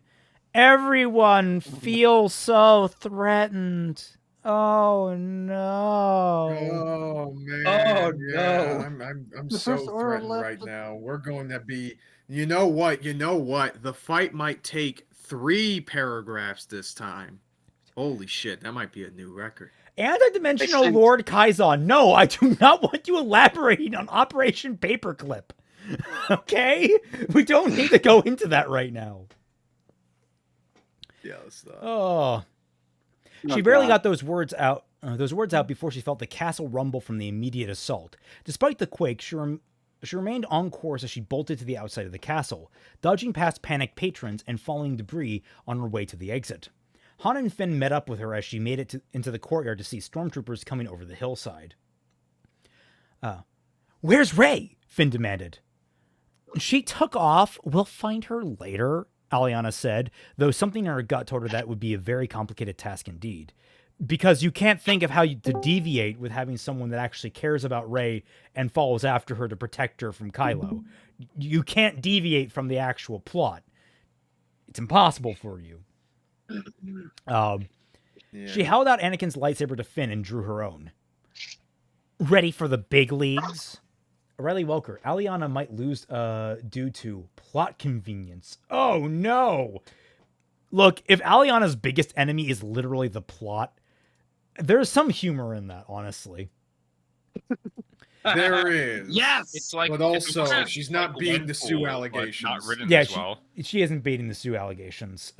[SPEAKER 1] Everyone feels so threatened. Oh no.
[SPEAKER 4] Oh man.
[SPEAKER 7] Oh,
[SPEAKER 4] yeah,
[SPEAKER 7] no.
[SPEAKER 4] I'm
[SPEAKER 11] The
[SPEAKER 4] so
[SPEAKER 11] First Order
[SPEAKER 4] threatened
[SPEAKER 11] left
[SPEAKER 4] right
[SPEAKER 11] the-
[SPEAKER 4] now. We're going to be you know what? The fight might take 3 paragraphs this time. Holy shit, that might be a new record.
[SPEAKER 1] Anti-dimensional Lord Kaizen. No, I do not want you elaborating on Operation Paperclip. Okay? We don't need to go into that right now.
[SPEAKER 4] Yeah, let's stop.
[SPEAKER 1] Oh. She barely got those words out before she felt the castle rumble from the immediate assault. Despite the quake, she remained on course as she bolted to the outside of the castle, dodging past panicked patrons and falling debris on her way to the exit. Han and Finn met up with her as she made it into the courtyard to see stormtroopers coming over the hillside. Where's Rey? Finn demanded. She took off. We'll find her later, Aliana said, though something in her gut told her that would be a very complicated task indeed. Because you can't think of how to deviate with having someone that actually cares about Rey and follows after her to protect her from Kylo. You can't deviate from the actual plot. It's impossible for you. She held out Anakin's lightsaber to Finn and drew her own. Ready for the big leagues? Riley Welker, Aliana might lose due to plot convenience. Oh no! Look, if Aliana's biggest enemy is literally the plot, there's some humor in that, honestly.
[SPEAKER 4] There is.
[SPEAKER 7] Yes.
[SPEAKER 9] It's like,
[SPEAKER 4] But
[SPEAKER 9] it's
[SPEAKER 4] also,
[SPEAKER 9] like
[SPEAKER 4] she's not beating the Sue
[SPEAKER 9] Gwenpool, but
[SPEAKER 4] allegations.
[SPEAKER 9] Not written
[SPEAKER 1] Yeah,
[SPEAKER 9] as well.
[SPEAKER 1] she isn't baiting the Sue allegations.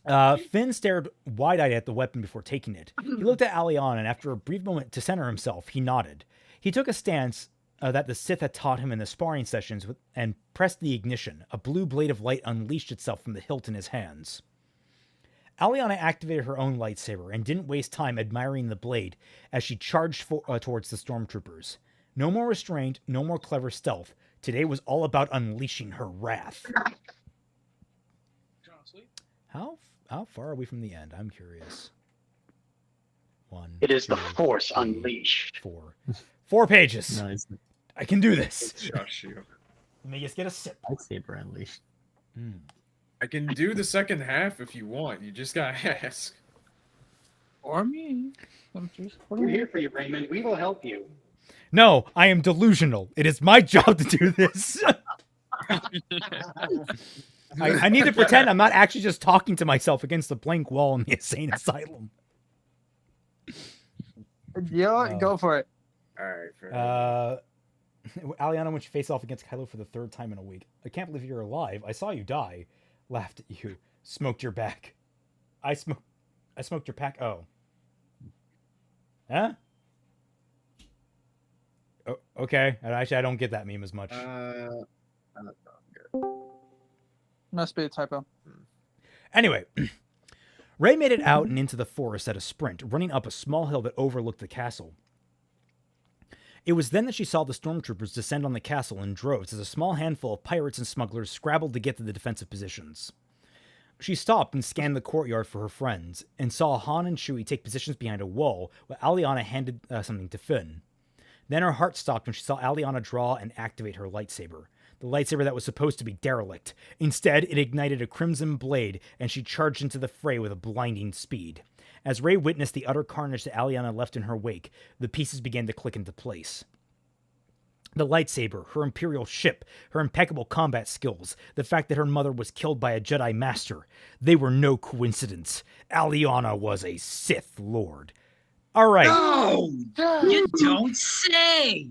[SPEAKER 1] Finn stared wide-eyed at the weapon before taking it. He looked at Aliana, and after a brief moment to center himself, he nodded. He took a stance that the Sith had taught him in the sparring sessions and pressed the ignition. A blue blade of light unleashed itself from the hilt in his hands. Aliana activated her own lightsaber and didn't waste time admiring the blade as she charged towards the stormtroopers. No more restraint, no more clever stealth. Today was all about unleashing her wrath. How far are we from the end? I'm curious.
[SPEAKER 2] It is the
[SPEAKER 1] 2,
[SPEAKER 2] Force
[SPEAKER 1] 3,
[SPEAKER 2] unleashed.
[SPEAKER 1] 4 pages.
[SPEAKER 6] No, it's
[SPEAKER 1] I can do this.
[SPEAKER 4] Shush you.
[SPEAKER 1] Let me just get a sip.
[SPEAKER 6] lightsaber unleashed.
[SPEAKER 4] I can do the second half if you want. You just gotta ask.
[SPEAKER 3] Or me.
[SPEAKER 2] We're here for you, Raymond. We will help you.
[SPEAKER 1] No, I am delusional. It is my job to do this. I need to pretend I'm not actually just talking to myself against the blank wall in the insane asylum.
[SPEAKER 11] You know what? Go for it.
[SPEAKER 4] All right.
[SPEAKER 1] Aliana, when she faced off against Kylo for the 3rd time in a week. I can't believe you're alive. I saw you die. Laughed at you. Smoked your back. I smoked your pack. Oh. Huh? Oh, okay. Actually, I don't get that meme as much.
[SPEAKER 11] Must be a typo.
[SPEAKER 1] Anyway, Rey made it out and into the forest at a sprint, running up a small hill that overlooked the castle. It was then that she saw the stormtroopers descend on the castle in droves as a small handful of pirates and smugglers scrabbled to get to the defensive positions. She stopped and scanned the courtyard for her friends, and saw Han and Chewie take positions behind a wall while Aliana handed something to Finn. Then her heart stopped when she saw Aliana draw and activate her lightsaber. The lightsaber that was supposed to be derelict. Instead, it ignited a crimson blade, and she charged into the fray with a blinding speed. As Rey witnessed the utter carnage that Aliana left in her wake, the pieces began to click into place. The lightsaber, her Imperial ship, her impeccable combat skills, the fact that her mother was killed by a Jedi Master, they were no coincidence. Aliana was a Sith Lord. All right.
[SPEAKER 7] No, you don't say.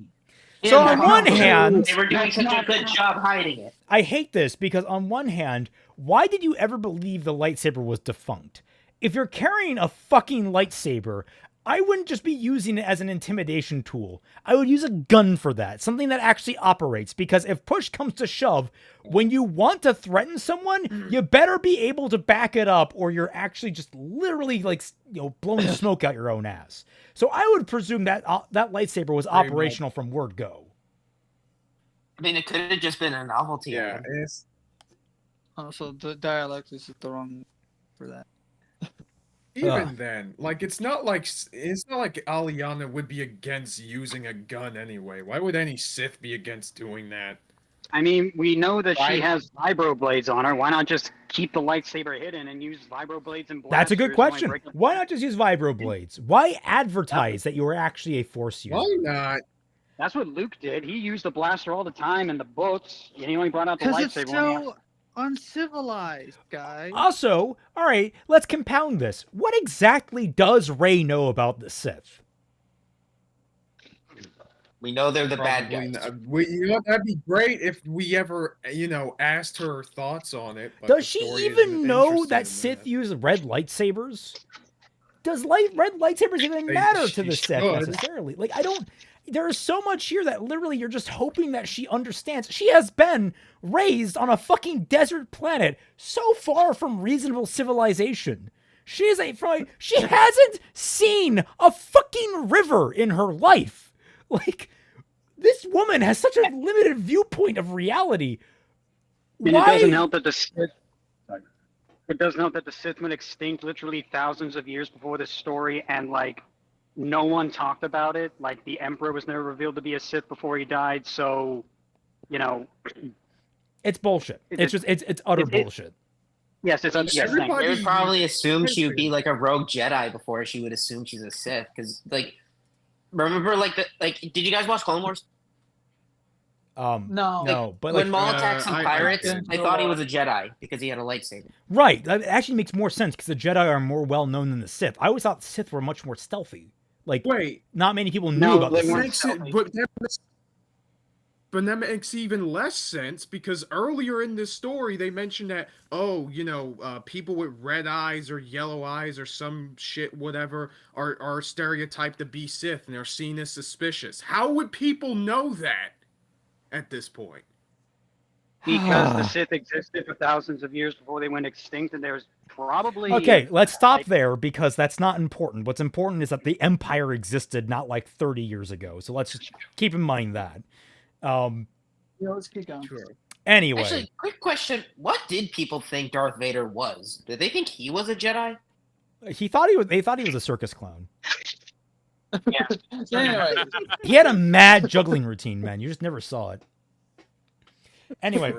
[SPEAKER 1] So on one hand,
[SPEAKER 12] they were doing such a good job hiding it.
[SPEAKER 1] I hate this because on one hand, why did you ever believe the lightsaber was defunct? If you're carrying a fucking lightsaber, I wouldn't just be using it as an intimidation tool. I would use a gun for that, something that actually operates, because if push comes to shove, when you want to threaten someone, you better be able to back it up, or you're actually just literally like, blowing smoke out your own ass. So I would presume that that lightsaber was operational from word go.
[SPEAKER 12] I mean, it could have just been a novelty.
[SPEAKER 4] Yeah, it's...
[SPEAKER 3] Also, the dialect is the wrong for that.
[SPEAKER 4] Even then, like it's not like Aliana would be against using a gun anyway. Why would any Sith be against doing that?
[SPEAKER 2] I mean, we know that she has vibro blades on her. Why not just keep the lightsaber hidden and use vibro blades and blasters?
[SPEAKER 1] That's a good question. Why not just use vibro blades? Why advertise that you were actually a Force user?
[SPEAKER 4] Why not?
[SPEAKER 2] That's what Luke did. He used the blaster all the time in the books. And he only brought out the lightsaber.
[SPEAKER 3] Because it's so uncivilized, guys.
[SPEAKER 1] Also, all right, let's compound this. What exactly does Rey know about the Sith?
[SPEAKER 12] We know they're the bad
[SPEAKER 4] Probably
[SPEAKER 12] guys.
[SPEAKER 4] That'd be great if we ever, asked her thoughts on it. But
[SPEAKER 1] Does she even know that Sith use red lightsabers? Does red lightsabers even matter to the Sith necessarily? Like, there is so much here that literally you're just hoping that she understands. She has been raised on a fucking desert planet so far from reasonable civilization. She hasn't seen a fucking river in her life. Like, this woman has such a limited viewpoint of reality.
[SPEAKER 2] And it doesn't help that the Sith. It doesn't help that the Sith went extinct literally thousands of years before this story, and no one talked about it. Like, the Emperor was never revealed to be a Sith before he died. So,
[SPEAKER 1] it's bullshit. It's utter bullshit.
[SPEAKER 2] Yes, it's
[SPEAKER 12] They would probably assume she would be like a rogue Jedi before she would assume she's a Sith. Because, remember, did you guys watch Clone Wars?
[SPEAKER 11] No.
[SPEAKER 1] But
[SPEAKER 12] when Maul attacked some pirates, they thought he was a Jedi because he had a lightsaber.
[SPEAKER 1] Right. That actually makes more sense because the Jedi are more well known than the Sith. I always thought the Sith were much more stealthy. Like,
[SPEAKER 4] wait,
[SPEAKER 1] not many people knew
[SPEAKER 2] No,
[SPEAKER 1] about
[SPEAKER 2] they
[SPEAKER 1] the
[SPEAKER 2] weren't
[SPEAKER 1] Sith.
[SPEAKER 4] But that makes even less sense because earlier in this story they mentioned that people with red eyes or yellow eyes or some shit whatever are stereotyped to be Sith and are seen as suspicious. How would people know that at this point?
[SPEAKER 2] Because the Sith existed for thousands of years before they went extinct, and there's probably
[SPEAKER 1] Okay, let's stop there because that's not important. What's important is that the Empire existed not like 30 years ago. So let's just keep in mind that.
[SPEAKER 11] Yeah, let's keep going.
[SPEAKER 4] Sure.
[SPEAKER 1] Anyway.
[SPEAKER 12] Actually, quick question. What did people think Darth Vader was? Did they think he was a Jedi?
[SPEAKER 1] They thought he was a circus clown.
[SPEAKER 2] Yeah.
[SPEAKER 11] Anyway,
[SPEAKER 1] He had a mad juggling routine, man. You just never saw it. Anyway,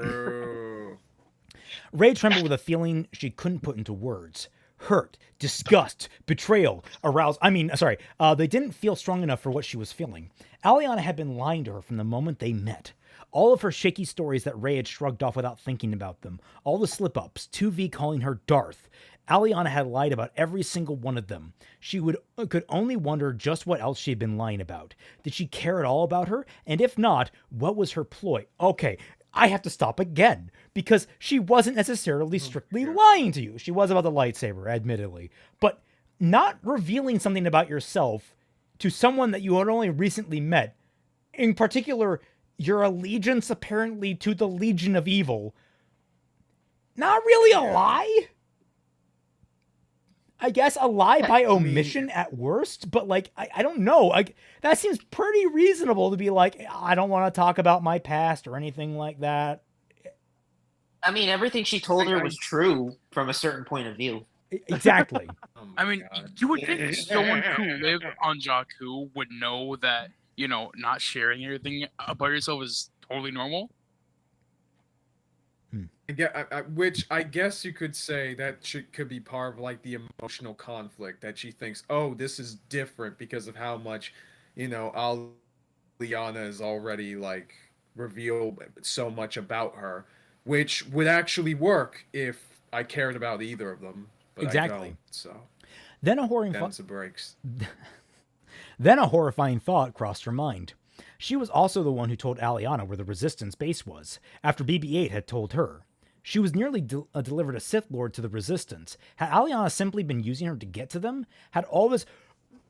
[SPEAKER 1] Rey trembled with a feeling she couldn't put into words. Hurt, disgust, betrayal, aroused. They didn't feel strong enough for what she was feeling. Aliana had been lying to her from the moment they met. All of her shaky stories that Rey had shrugged off without thinking about them. All the slip-ups, 2V calling her Darth. Aliana had lied about every single one of them. She could only wonder just what else she had been lying about. Did she care at all about her? And if not, what was her ploy? Okay, I have to stop again, because she wasn't necessarily strictly lying to you. She was about the lightsaber, admittedly. But not revealing something about yourself to someone that you had only recently met, in particular, your allegiance apparently to the Legion of Evil, not really a lie? I guess a lie by omission at worst, but like, I don't know. Like, that seems pretty reasonable to be like, I don't want to talk about my past or anything like that.
[SPEAKER 12] I mean, everything she told her was true from a certain point of view.
[SPEAKER 1] Exactly.
[SPEAKER 5] I mean, you would think someone who lived on Jakku would know that, not sharing everything about yourself is totally normal.
[SPEAKER 4] Which I guess you could say that could be part of like the emotional conflict that she thinks, oh, this is different because of how much, Aliana has already like revealed so much about her, which would actually work if I cared about either of them. But
[SPEAKER 1] exactly.
[SPEAKER 4] I don't, so
[SPEAKER 1] then a horrifying thought crossed her mind. She was also the one who told Aliana where the Resistance base was, after BB-8 had told her. She was nearly delivered a Sith Lord to the Resistance. Had Aliana simply been using her to get to them? Had all this...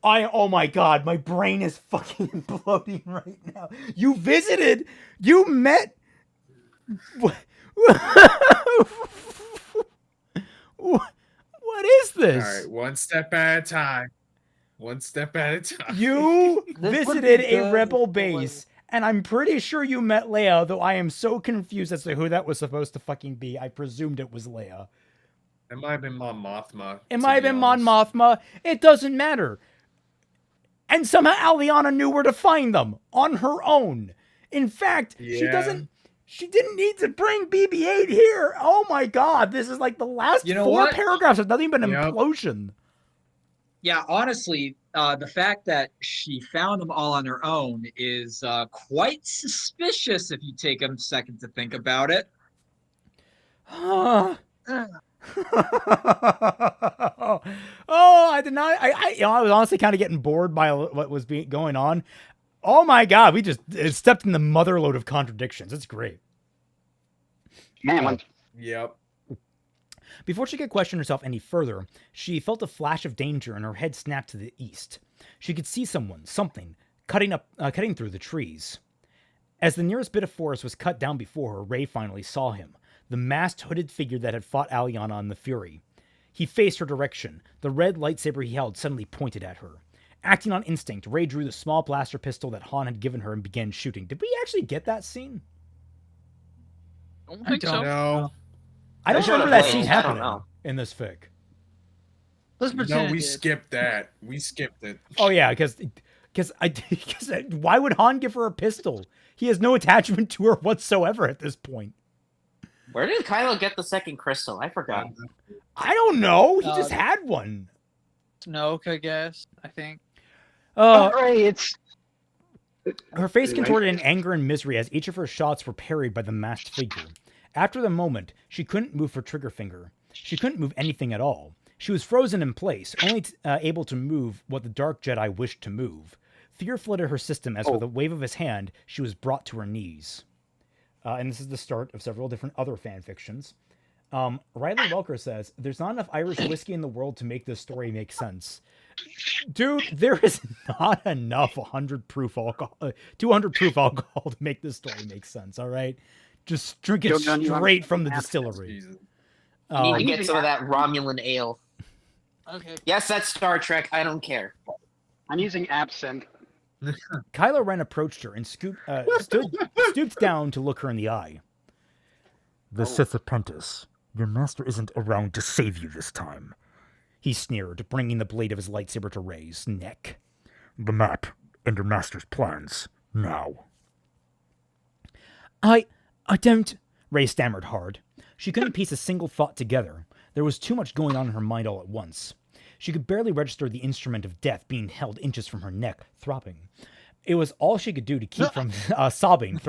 [SPEAKER 1] Oh my god, my brain is fucking imploding right now. You visited... You met... What is this?
[SPEAKER 4] All right, one step at a time. One step at a time.
[SPEAKER 1] You visited a rebel base, and I'm pretty sure you met Leia, though I am so confused as to who that was supposed to fucking be. I presumed it was Leia.
[SPEAKER 4] It might have been Mon Mothma.
[SPEAKER 1] It might have been Mon Mothma. It doesn't matter. And somehow Aliana knew where to find them on her own. In fact, she didn't need to bring BB-8 here. Oh my god, this is like the last 4 paragraphs of nothing but an implosion.
[SPEAKER 7] Yeah, honestly, the fact that she found them all on her own is quite suspicious if you take a second to think about it.
[SPEAKER 1] I did not. I was honestly kind of getting bored by what was going on. Oh my god, we just stepped in the motherload of contradictions. It's great.
[SPEAKER 2] Man,
[SPEAKER 4] yep.
[SPEAKER 1] Before she could question herself any further, she felt a flash of danger and her head snapped to the east. She could see something, cutting through the trees. As the nearest bit of forest was cut down before her, Rey finally saw him, the masked, hooded figure that had fought Aliana on the Fury. He faced her direction. The red lightsaber he held suddenly pointed at her. Acting on instinct, Rey drew the small blaster pistol that Han had given her and began shooting. Did we actually get that scene?
[SPEAKER 5] I don't think so.
[SPEAKER 4] No.
[SPEAKER 1] I don't remember that scene happening in this fic.
[SPEAKER 4] No, we skipped that. We skipped it.
[SPEAKER 1] Oh yeah, because why would Han give her a pistol? He has no attachment to her whatsoever at this point.
[SPEAKER 12] Where did Kylo get the second crystal? I forgot.
[SPEAKER 1] I don't know. He just had one.
[SPEAKER 11] Snoke, I guess. I think.
[SPEAKER 2] Her
[SPEAKER 1] face contorted in anger and misery as each of her shots were parried by the masked figure. After the moment, she couldn't move her trigger finger. She couldn't move anything at all. She was frozen in place, only able to move what the Dark Jedi wished to move. Fear flooded her system as with a wave of his hand, she was brought to her knees. And this is the start of several different other fan fictions. Riley Welker says, there's not enough Irish whiskey in the world to make this story make sense. Dude, there is not enough 100 proof alcohol, 200 proof alcohol to make this story make sense, all right? Just drink it straight from the distillery.
[SPEAKER 12] You need to get some of that Romulan ale.
[SPEAKER 11] Okay.
[SPEAKER 12] Yes, that's Star Trek. I don't care.
[SPEAKER 2] I'm using absinthe.
[SPEAKER 1] Kylo Ren approached her and stooped down to look her in the eye. The Sith apprentice. Your master isn't around to save you this time. He sneered, bringing the blade of his lightsaber to Rey's neck. The map and your master's plans. Now. I don't... Rey stammered hard. She couldn't piece a single thought together. There was too much going on in her mind all at once. She could barely register the instrument of death being held inches from her neck, throbbing. It was all she could do to keep from throbbing,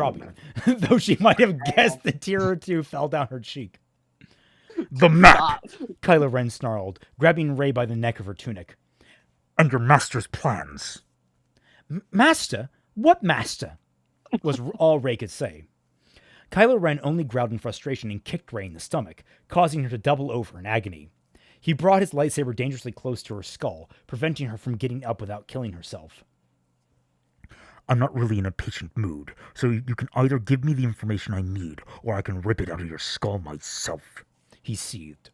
[SPEAKER 1] though she might have guessed a tear or two fell down her cheek. The map! Kylo Ren snarled, grabbing Rey by the neck of her tunic. And your master's plans. Master? What master? Was all Rey could say. Kylo Ren only growled in frustration and kicked Rey in the stomach, causing her to double over in agony. He brought his lightsaber dangerously close to her skull, preventing her from getting up without killing herself. I'm not really in a patient mood, so you can either give me the information I need, or I can rip it out of your skull myself, he seethed.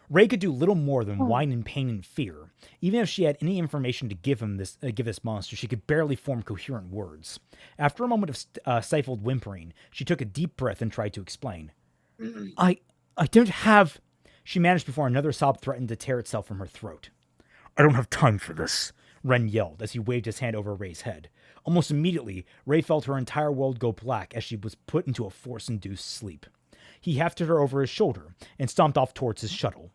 [SPEAKER 1] Rey could do little more than whine in pain and fear. Even if she had any information to give this monster, she could barely form coherent words. After a moment of stifled whimpering, she took a deep breath and tried to explain. I don't have... She managed before another sob threatened to tear itself from her throat. I don't have time for this, Ren yelled as he waved his hand over Rey's head. Almost immediately, Rey felt her entire world go black as she was put into a Force-induced sleep. He hefted her over his shoulder and stomped off towards his shuttle.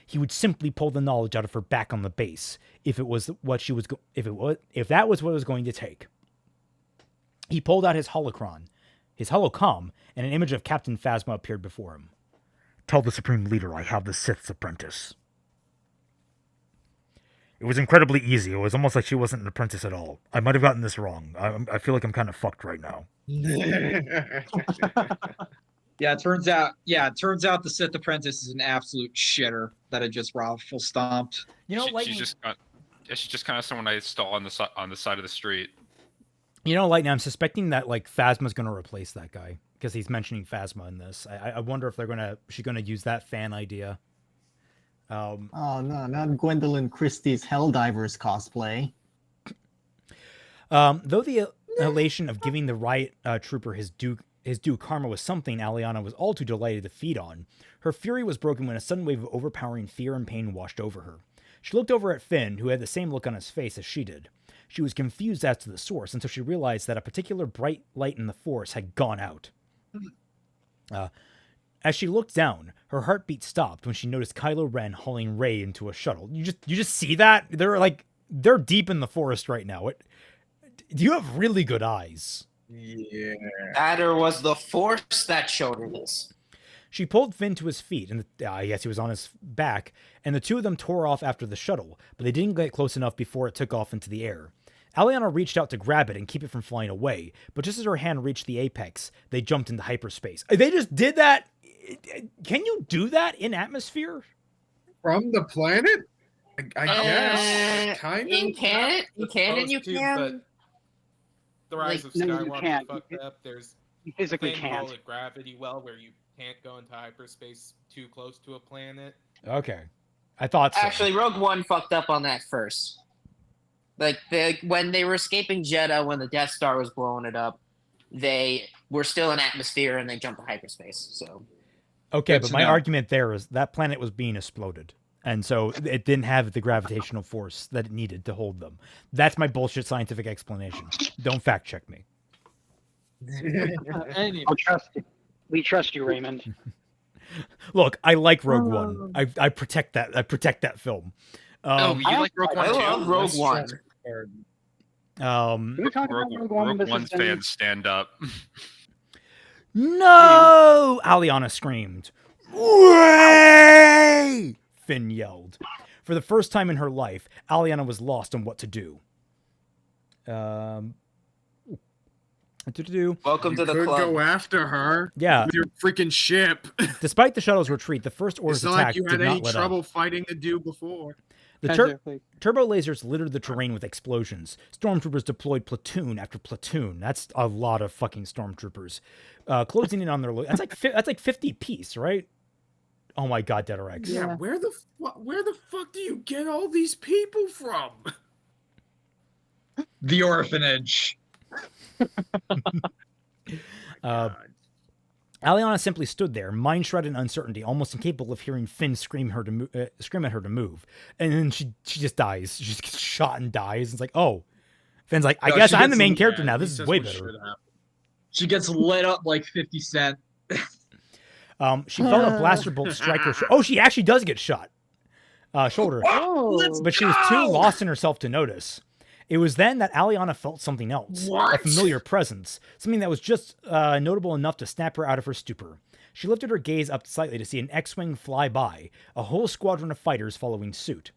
[SPEAKER 1] He would simply pull the knowledge out of her back on the base if that was what it was going to take. He pulled out his holocron, his holocom, and an image of Captain Phasma appeared before him. Tell the Supreme Leader I have the Sith's apprentice. It was incredibly easy. It was almost like she wasn't an apprentice at all. I might have gotten this wrong. I feel like I'm kind of fucked right now.
[SPEAKER 7] Yeah, it turns out the Sith apprentice is an absolute shitter that I just raffle stomped.
[SPEAKER 1] You know,
[SPEAKER 9] she's just kind of someone I stole on the side of the street.
[SPEAKER 1] You know, Lightning, I'm suspecting that like Phasma's going to replace that guy because he's mentioning Phasma in this. I wonder if she's gonna use that fan idea.
[SPEAKER 6] Oh no, not Gwendolyn Christie's Helldivers cosplay.
[SPEAKER 1] Though the elation of giving the riot trooper his due karma was something Aliana was all too delighted to feed on, her fury was broken when a sudden wave of overpowering fear and pain washed over her. She looked over at Finn, who had the same look on his face as she did. She was confused as to the source until she realized that a particular bright light in the Force had gone out. As she looked down, her heartbeat stopped when she noticed Kylo Ren hauling Rey into a shuttle. You just see that? They're deep in the forest right now. You have really good eyes.
[SPEAKER 4] Yeah.
[SPEAKER 12] That or was the Force that showed her this?
[SPEAKER 1] She pulled Finn to his feet, and yes, he was on his back, and the two of them tore off after the shuttle, but they didn't get close enough before it took off into the air. Aliana reached out to grab it and keep it from flying away, but just as her hand reached the apex, they jumped into hyperspace. They just did that? Can you do that in atmosphere?
[SPEAKER 4] From the planet? I guess. Kind of?
[SPEAKER 12] In canon, you can.
[SPEAKER 13] But the Rise of
[SPEAKER 2] No, you
[SPEAKER 13] Skywalker
[SPEAKER 2] can't.
[SPEAKER 13] fucked up. There's
[SPEAKER 2] You physically
[SPEAKER 13] thing
[SPEAKER 2] can't.
[SPEAKER 13] called a gravity well where you can't go into hyperspace too close to a planet.
[SPEAKER 1] Okay. I thought so.
[SPEAKER 12] Actually, Rogue One fucked up on that first. Like, when they were escaping Jeddah, when the Death Star was blowing it up, they were still in atmosphere and they jumped to hyperspace. So.
[SPEAKER 1] Okay, but my argument there is that planet was being exploded. And so it didn't have the gravitational force that it needed to hold them. That's my bullshit scientific explanation. Don't fact check me.
[SPEAKER 2] I'll trust you. We trust you, Raymond.
[SPEAKER 1] Look, I like Rogue One. I protect that. I protect that film.
[SPEAKER 9] You like Rogue One too?
[SPEAKER 12] I love Rogue One.
[SPEAKER 9] Rogue One fans stand up.
[SPEAKER 1] No! Aliana screamed. Way! Finn yelled. For the first time in her life, Aliana was lost on what to do.
[SPEAKER 12] Welcome to the
[SPEAKER 4] could
[SPEAKER 12] club.
[SPEAKER 4] go after her.
[SPEAKER 1] Yeah.
[SPEAKER 4] With your freaking ship.
[SPEAKER 1] Despite the shuttle's retreat, the First Order's
[SPEAKER 4] It's not
[SPEAKER 1] attack
[SPEAKER 4] like you
[SPEAKER 1] did
[SPEAKER 4] had
[SPEAKER 1] not
[SPEAKER 4] any
[SPEAKER 1] let
[SPEAKER 4] trouble
[SPEAKER 1] up.
[SPEAKER 4] fighting the dude before.
[SPEAKER 1] The turbo lasers littered the terrain with explosions. Stormtroopers deployed platoon after platoon. That's a lot of fucking stormtroopers. Closing in on their... That's like 50 piece, right? Oh my god, Dead Rex.
[SPEAKER 4] Yeah, where the fuck do you get all these people from?
[SPEAKER 7] The orphanage.
[SPEAKER 1] Aliana simply stood there, mind-shredded in uncertainty, almost incapable of hearing Finn scream at her to move. And then she just dies. She just gets shot and dies. It's like, oh. Finn's like, I guess I'm the main character now. This is way better.
[SPEAKER 7] She gets lit up like 50 Cent.
[SPEAKER 1] She felt a blaster bolt strike her. Oh, she actually does get shot. Shoulder. But she was too lost in herself to notice. It was then that Aliana felt something else. A familiar presence. Something that was just notable enough to snap her out of her stupor. She lifted her gaze up slightly to see an X-Wing fly by, a whole squadron of fighters following suit.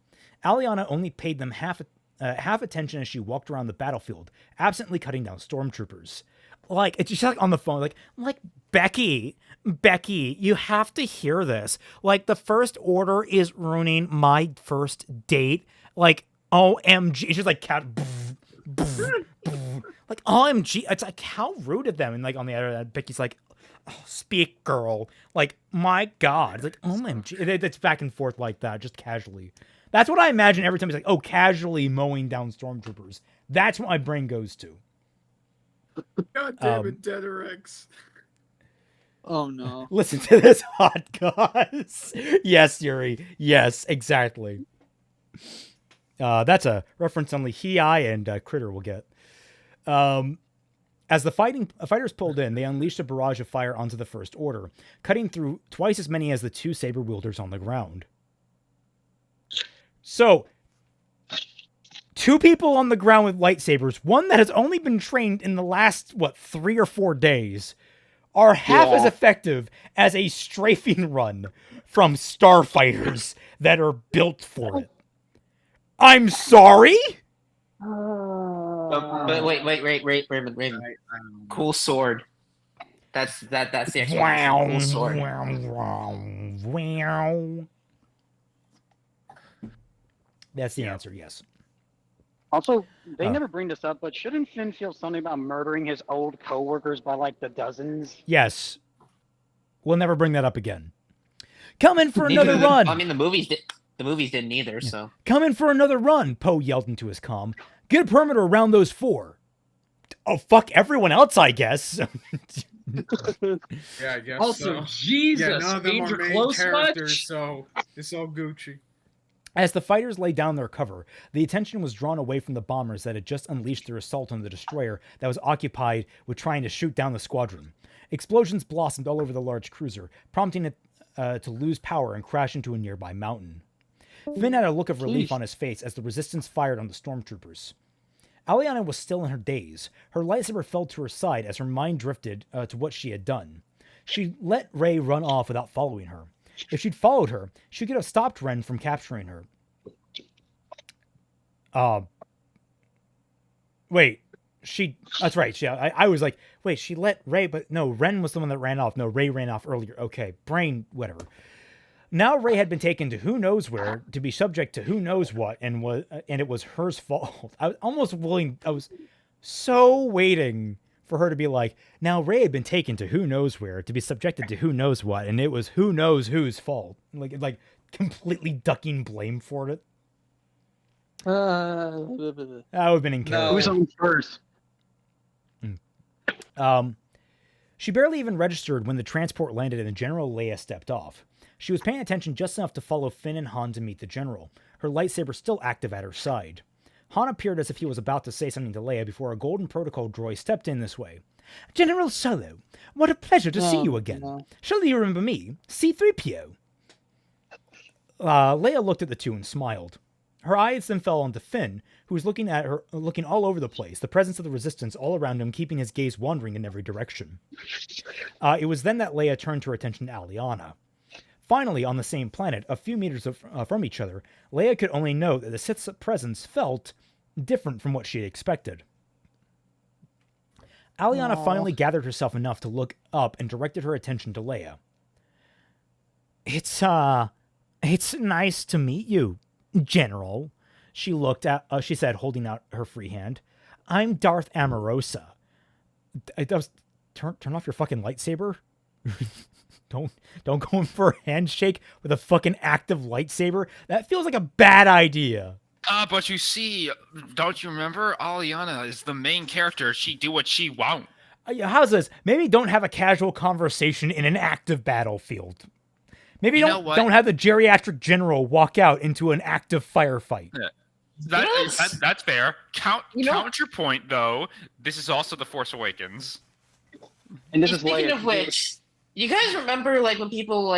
[SPEAKER 1] Aliana only paid them half attention as she walked around the battlefield, absently cutting down stormtroopers. Like, it's just like on the phone, like, Becky, you have to hear this. Like, the First Order is ruining my first date. Like, OMG. It's just like, like, OMG. It's like, how rude of them. And like, on the other hand, Becky's like, oh, speak, girl. Like, my God. It's like, OMG. It's back and forth like that, just casually. That's what I imagine every time he's like, oh, casually mowing down stormtroopers. That's what my brain goes to.
[SPEAKER 4] God damn it, Dead Rex.
[SPEAKER 11] Oh no.
[SPEAKER 1] Listen to this hot goss. Yes, Yuri. Yes, exactly. That's a reference only I and Critter will get. As the fighters pulled in, they unleashed a barrage of fire onto the First Order, cutting through twice as many as the two saber wielders on the ground. So, two people on the ground with lightsabers, one that has only been trained in the last, 3 or 4 days, are half as effective as a strafing run from starfighters that are built for it. I'm sorry?
[SPEAKER 12] But wait, Raven. Cool sword. That's the explanation.
[SPEAKER 1] Wow.
[SPEAKER 12] Cool sword.
[SPEAKER 1] Wow. That's the answer, yes.
[SPEAKER 2] Also, they never bring this up, but shouldn't Finn feel something about murdering his old coworkers by like the dozens?
[SPEAKER 1] Yes. We'll never bring that up again. Come in for another run.
[SPEAKER 12] I mean, the movies didn't either, so.
[SPEAKER 1] Come in for another run, Poe yelled into his comm. Get a perimeter around those 4. Oh, fuck everyone else, I guess.
[SPEAKER 4] Yeah, I guess
[SPEAKER 7] Also,
[SPEAKER 4] so.
[SPEAKER 7] Jesus,
[SPEAKER 4] Yeah, none of them
[SPEAKER 7] aimed
[SPEAKER 4] are
[SPEAKER 7] her
[SPEAKER 4] main
[SPEAKER 7] close
[SPEAKER 4] characters,
[SPEAKER 7] much?
[SPEAKER 4] so it's all Gucci.
[SPEAKER 1] As the fighters lay down their cover, the attention was drawn away from the bombers that had just unleashed their assault on the destroyer that was occupied with trying to shoot down the squadron. Explosions blossomed all over the large cruiser, prompting it to lose power and crash into a nearby mountain. Finn had a look of relief on his face as the resistance fired on the stormtroopers. Aliana was still in her daze. Her lightsaber fell to her side as her mind drifted to what she had done. She let Rey run off without following her. If she'd followed her, she could have stopped Ren from capturing her. Wait, that's right. I was like, wait, she let Rey, but no, Ren was the one that ran off. No, Rey ran off earlier. Okay, brain, whatever. Now Rey had been taken to who knows where to be subject to who knows what, and it was her fault. I was so waiting for her to be like, now Rey had been taken to who knows where to be subjected to who knows what, and it was who knows whose fault. Like completely ducking blame for it. That would have been in character.
[SPEAKER 2] Who's on first?
[SPEAKER 1] She barely even registered when the transport landed and General Leia stepped off. She was paying attention just enough to follow Finn and Han to meet the general, her lightsaber still active at her side. Han appeared as if he was about to say something to Leia before a golden protocol droid stepped in this way. General Solo, what a pleasure to see you again.
[SPEAKER 11] No.
[SPEAKER 1] Surely you remember me, C-3PO. Leia looked at the two and smiled. Her eyes then fell onto Finn, who was looking at her, looking all over the place, the presence of the resistance all around him, keeping his gaze wandering in every direction. It was then that Leia turned her attention to Aliana. Finally, on the same planet, a few meters from each other, Leia could only note that the Sith's presence felt different from what she had expected. Aliana finally gathered herself enough to look up and directed her attention to Leia. It's nice to meet you, General. She said, holding out her free hand. I'm Darth Amorosa. Turn off your fucking lightsaber. Don't go in for a handshake with a fucking active lightsaber. That feels like a bad idea.
[SPEAKER 9] But you see, don't you remember? Aliana is the main character. She do what she want.
[SPEAKER 1] How's this? Maybe don't have a casual conversation in an active battlefield. Maybe don't have the geriatric general walk out into an active firefight.
[SPEAKER 9] Yeah. That's fair. Count your point, though. This is also The Force Awakens.
[SPEAKER 2] And this is
[SPEAKER 12] Speaking of which, you guys remember like when people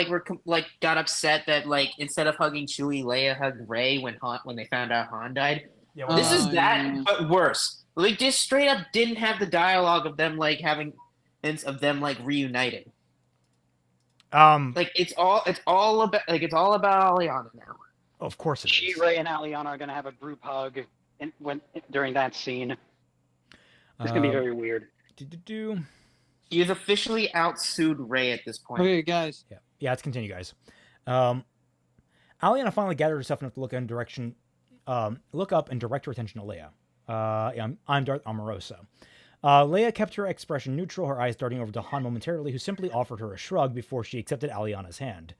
[SPEAKER 12] got upset that like instead of hugging Chewie, Leia hugged Rey when they found out Han died?
[SPEAKER 1] Yeah,
[SPEAKER 12] this is that, but worse. Like just straight up didn't have the dialogue of them like having of them like reuniting. Like it's all about Aliana now.
[SPEAKER 1] Of course it is.
[SPEAKER 2] She, Rey, and Aliana are gonna have a group hug during that scene. It's gonna be very weird.
[SPEAKER 12] He's officially outsued Rey at this point.
[SPEAKER 11] Okay, guys.
[SPEAKER 1] Yeah. Let's continue, guys. Aliana finally gathered herself enough to look up and direct her attention to Leia. I'm Darth Amorosa. Leia kept her expression neutral, her eyes darting over to Han momentarily, who simply offered her a shrug before she accepted Aliana's hand.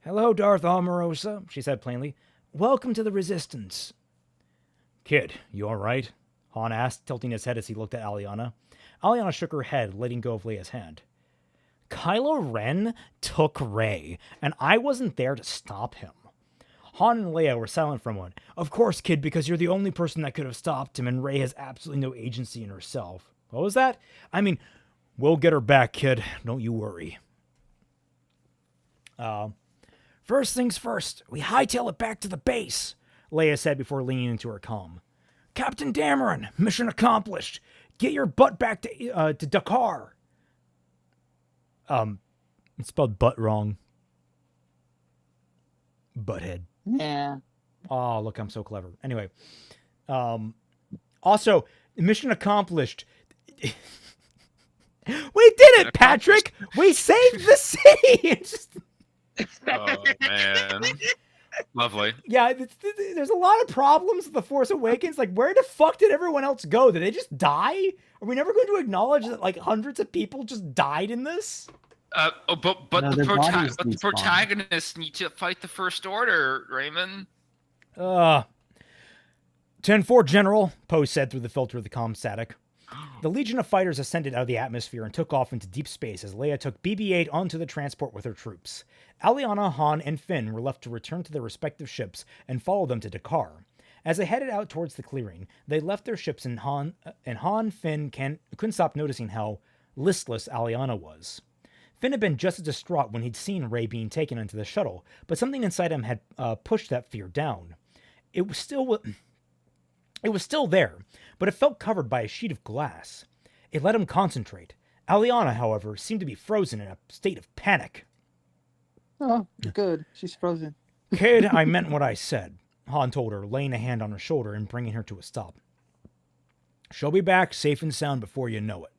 [SPEAKER 1] Hello, Darth Amorosa, she said plainly. Welcome to the Resistance. Kid, you all right? Han asked, tilting his head as he looked at Aliana. Aliana shook her head, letting go of Leia's hand. Kylo Ren took Rey, and I wasn't there to stop him. Han and Leia were silent for a moment. Of course, kid, because you're the only person that could have stopped him, and Rey has absolutely no agency in herself. What was that? I mean, we'll get her back, kid. Don't you worry. First things first, we hightail it back to the base, Leia said before leaning into her comm. Captain Dameron, mission accomplished. Get your butt back to Dakar. It's spelled butt wrong. Butthead.
[SPEAKER 11] Yeah.
[SPEAKER 1] Oh, look, I'm so clever. Anyway. Also, mission accomplished. We did it, Patrick! We saved the city!
[SPEAKER 9] Oh, man. Lovely.
[SPEAKER 1] Yeah, there's a lot of problems with The Force Awakens. Like, where the fuck did everyone else go? Did they just die? Are we never going to acknowledge that, like, hundreds of people just died in this?
[SPEAKER 9] But the protagonists need to fight the First Order, Raymond.
[SPEAKER 1] 10-4, General, Poe said through the filter of the comm static. The Legion of Fighters ascended out of the atmosphere and took off into deep space as Leia took BB-8 onto the transport with her troops. Aliana, Han, and Finn were left to return to their respective ships and follow them to Dakar. As they headed out towards the clearing, they left their ships and Finn couldn't stop noticing how listless Aliana was. Finn had been just as distraught when he'd seen Rey being taken into the shuttle, but something inside him had pushed that fear down. It was still there, but it felt covered by a sheet of glass. It let him concentrate. Aliana, however, seemed to be frozen in a state of panic.
[SPEAKER 11] Oh, good. She's frozen.
[SPEAKER 1] Kid, I meant what I said, Han told her, laying a hand on her shoulder and bringing her to a stop. She'll be back safe and sound before you know it.